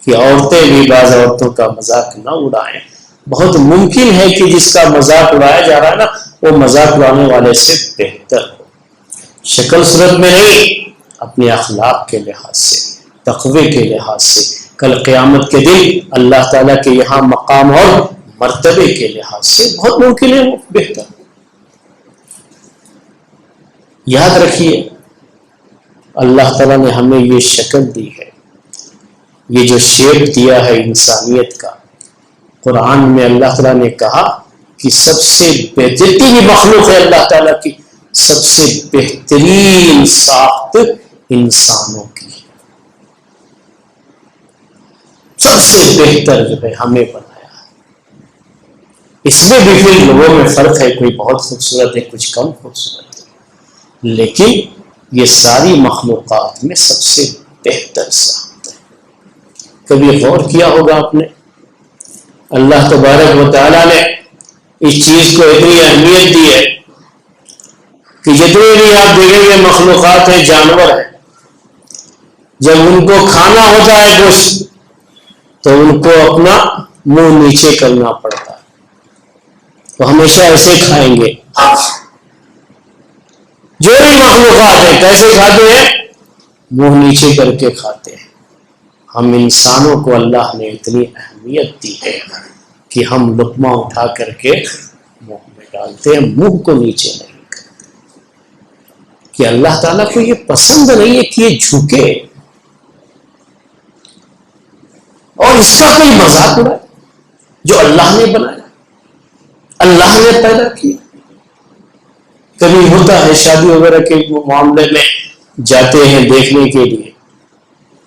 S2: کہ عورتیں بھی بعض عورتوں کا مذاق نہ اڑائیں. بہت ممکن ہے کہ جس کا مذاق اڑایا جا رہا ہے نا وہ مذاق اڑانے والے سے بہتر ہو، شکل صورت میں نہیں، اپنے اخلاق کے لحاظ سے، تقوی کے لحاظ سے، کل قیامت کے دن اللہ تعالیٰ کے یہاں مقام اور مرتبے کے لحاظ سے بہت ممکن ہے وہ بہتر ہو. یاد رکھیے اللہ تعالیٰ نے ہمیں یہ شکل دی ہے، یہ جو شیپ دیا ہے انسانیت کا. قرآن میں اللہ تعالیٰ نے کہا کہ سب سے بہترین مخلوق ہے اللہ تعالیٰ کی، سب سے بہترین ساخت انسانوں کی، سب سے بہتر جو ہے ہمیں بنایا. اس میں بھی پھر لوگوں میں فرق ہے، کوئی بہت خوبصورت ہے، کچھ کم خوبصورت ہے، لیکن یہ ساری مخلوقات میں سب سے بہتر ساخت ہے. کبھی غور کیا ہوگا آپ نے، اللہ تبارک و تعالیٰ نے اس چیز کو اتنی اہمیت دی ہے کہ جتنے بھی آپ دیکھیں گے مخلوقات ہیں، جانور ہیں، جب ان کو کھانا ہوتا ہے گوشت تو ان کو اپنا منہ نیچے کرنا پڑتا ہے، وہ ہمیشہ ایسے کھائیں گے. جو بھی مخلوقات ہیں کیسے کھاتے ہیں؟ منہ نیچے کر کے کھاتے ہیں. ہم انسانوں کو اللہ نے اتنی اہمیت دی ہے کہ ہم لقمہ اٹھا کر کے منہ میں ڈالتے ہیں، منہ کو نیچے نہیں کرتے. کہ اللہ تعالیٰ کو یہ پسند نہیں ہے کہ یہ جھکے اور اس کا کوئی مذاق اڑائے جو اللہ نے بنایا، اللہ نے پیدا کیا. کبھی ہوتا ہے شادی وغیرہ کے معاملے میں جاتے ہیں دیکھنے کے لیے،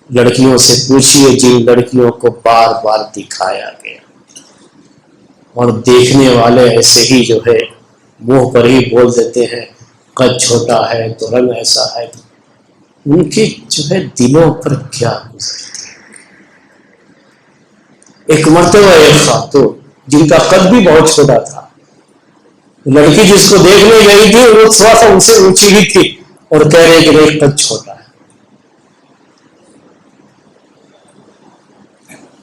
S2: لڑکیوں سے پوچھئے جن لڑکیوں کو بار بار دکھایا گیا اور دیکھنے والے ایسے ہی جو ہے منہ پر ہی بول دیتے ہیں قد چھوٹا ہے تو رنگ ایسا ہے، ان کے جو ہے دلوں پر کیا گزرتی ہے. ایک مرتبہ ایک خاتون جن کا قد بھی بہت چھوٹا تھا، لڑکی جس کو دیکھنے گئی تھی وہ تھوڑا سا ان سے اونچی بھی تھی اور کہہ رہے کہ نہیں قد چھوٹا ہے.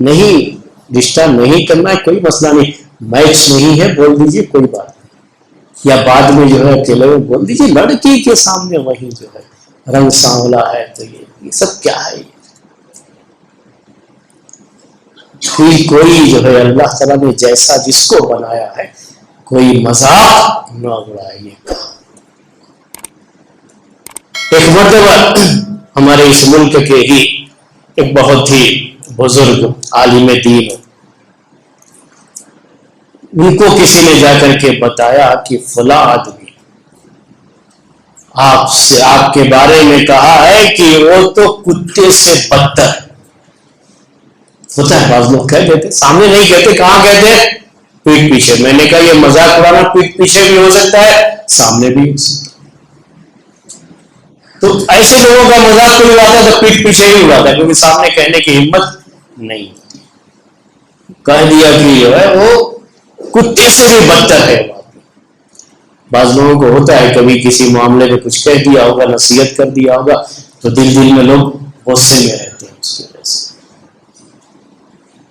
S2: نہیں، رشتہ نہیں کرنا ہے کوئی مسئلہ نہیں، میچ نہیں ہے بول دیجئے کوئی بات نہیں، یا بعد میں جو ہے اکیلے میں بول دیجئے، لڑکی کے سامنے وہی جو ہے رنگ سانولا ہے تو یہ سب کیا ہے؟ کوئی جو ہے اللہ تعالیٰ نے جیسا جس کو بنایا ہے کوئی مذاق نہ اڑائیے گا۔ ایک مرتبہ ہمارے اس ملک کے ہی ایک بہت ہی بزرگ عالم دین، ان کو کسی نے جا کر کے بتایا کہ فلاں آدمی آپ کے بارے میں کہا ہے کہ وہ تو کتے سے بدتر ہے۔ ہوتا ہے بعض لوگ کہہ دیتے، سامنے نہیں کہتے، کہاں کہتے ہیں؟ پیٹ پیچھے۔ میں نے کہا یہ مذاق اڑانا پیٹ پیچھے بھی ہو سکتا ہے، سامنے بھی ہو سکتا ہے۔ تو ایسے لوگوں کا مذاق کوئی اڑاتا ہے تو پیٹ پیچھے ہی اڑاتا ہے، کیونکہ سامنے کہنے کی ہمت نہیں ہوتی۔ کہہ دیا کہ جو ہے وہ کتے سے بھی بدتر ہے۔ بعض لوگوں کو ہوتا ہے کبھی کسی معاملے میں کچھ کہہ دیا ہوگا، نصیحت کر دیا ہوگا تو دل میں لوگ غصے میں رہتے ہیں اس کی وجہ سے۔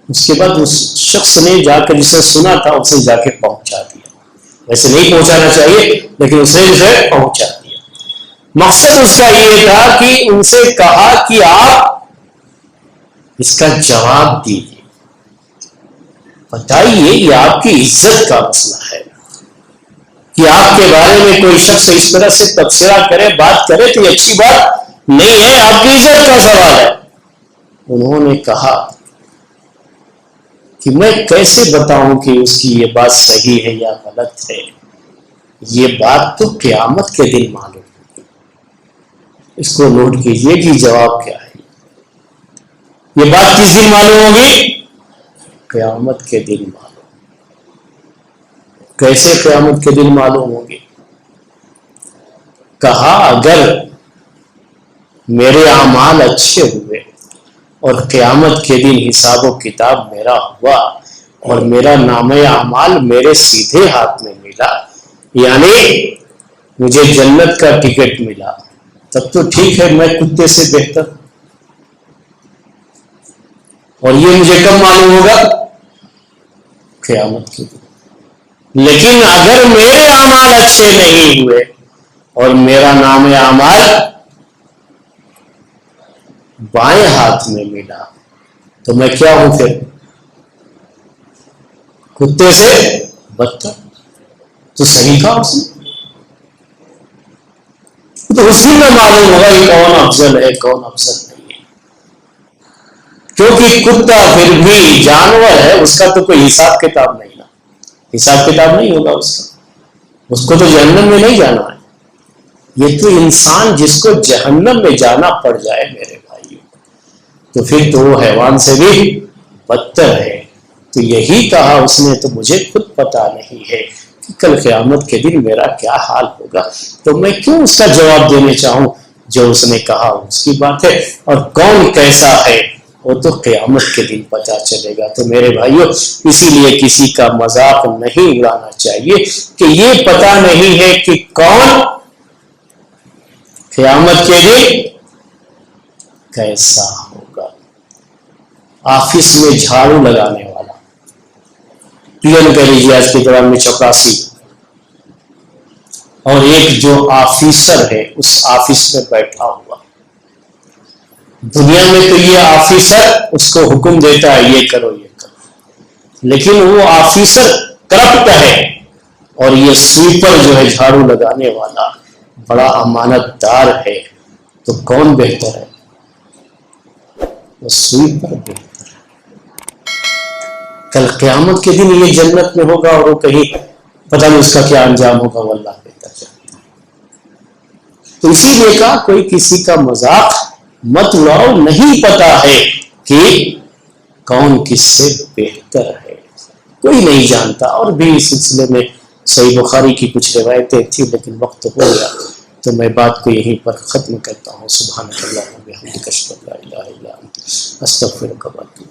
S2: اس کے بعد اس شخص نے جا کر جسے سنا تھا اسے جا کے پہنچا دیا، ویسے نہیں پہنچانا چاہیے لیکن اسے اسے پہنچا دیا۔ مقصد اس کا یہ تھا کہ ان سے کہا کہ آپ اس کا جواب دیجیے، بتائیے یہ آپ کی عزت کا مسئلہ ہے کہ آپ کے بارے میں کوئی شخص اس طرح سے تبصرہ کرے، بات کرے تو یہ اچھی بات نہیں ہے، آپ کی عزت کا سوال ہے۔ انہوں نے کہا کہ میں کیسے بتاؤں کہ اس کی یہ بات صحیح ہے یا غلط ہے، یہ بات تو قیامت کے دن معلوم ہوگی۔ اس کو نوٹ کیجئے کہ جواب کیا ہے، یہ بات کس دن معلوم ہوگی؟ قیامت کے دن معلوم۔ کیسے قیامت کے دن معلوم ہوگی؟ کہا اگر میرے اعمال اچھے ہوئے اور قیامت کے دن حساب و کتاب میرا ہوا اور میرا نامہ اعمال میرے سیدھے ہاتھ میں ملا، یعنی مجھے جنت کا ٹکٹ ملا، تب تو ٹھیک ہے، میں کتے سے بہتر۔ اور یہ مجھے کب معلوم ہوگا؟ قیامت کے دن۔ لیکن اگر میرے اعمال اچھے نہیں ہوئے اور میرا نامہ اعمال بائیں ہاتھ میں ملا تو میں کیا ہوں پھر؟ کتے سے بدتر۔ تو صحیح کہا اس نے، تو اسی میں معلوم ہوگا کہ کون افضل ہے کون افضل نہیں ہے۔ کیونکہ کتا پھر بھی جانور ہے، اس کا تو کوئی حساب کتاب نہیں نا، حساب کتاب نہیں ہوگا اس کو تو جہنم میں نہیں جانا ہے۔ یہ تو انسان جس کو جہنم میں جانا پڑ جائے میرے بھائیوں، تو پھر تو وہ حیوان سے بھی بدتر ہے۔ تو یہی کہا اس نے، تو مجھے خود پتا نہیں ہے کہ کل قیامت کے دن میرا کیا حال ہوگا، تو میں کیوں اس کا جواب دینے چاہوں؟ جو اس نے کہا اس کی بات ہے، اور کون کیسا ہے وہ تو قیامت کے دن پتا چلے گا۔ تو میرے بھائیوں، اسی لیے کسی کا مذاق نہیں اڑانا چاہیے کہ یہ پتا نہیں ہے کہ کون قیامت کے دن کیسا ہوگا۔ آفس میں جھاڑو لگانے والا، پین کہہ لیجیے آج کے دوران میں چپراسی، اور ایک جو آفیسر ہے اس آفس میں بیٹھا ہوا، دنیا میں تو یہ آفیسر اس کو حکم دیتا ہے یہ کرو یہ کرو، لیکن وہ آفیسر کرپٹ ہے، اور یہ سویپر جو ہے جھاڑو لگانے والا بڑا امانت دار ہے، تو کون بہتر ہے؟ وہ سویپر بہتر ہے۔ کل قیامت کے دن یہ جنت میں ہوگا اور وہ کہیں پتہ نہیں اس کا کیا انجام ہوگا، وہ اللہ بہتر جانتا ہے۔ تو اسی لیے کہا کوئی کسی کا مذاق مت اڑاؤ، نہیں پتا ہے کہ کون کس سے بہتر ہے، کوئی نہیں جانتا۔ اور بھی اس سلسلے میں صحیح بخاری کی کچھ روایتیں تھیں لیکن وقت ہو گیا، تو میں بات کو یہیں پر ختم کرتا ہوں۔ سبحانک اللہم و بحمدک اشہد ان لا الہ الا انت استغفرک و اتوب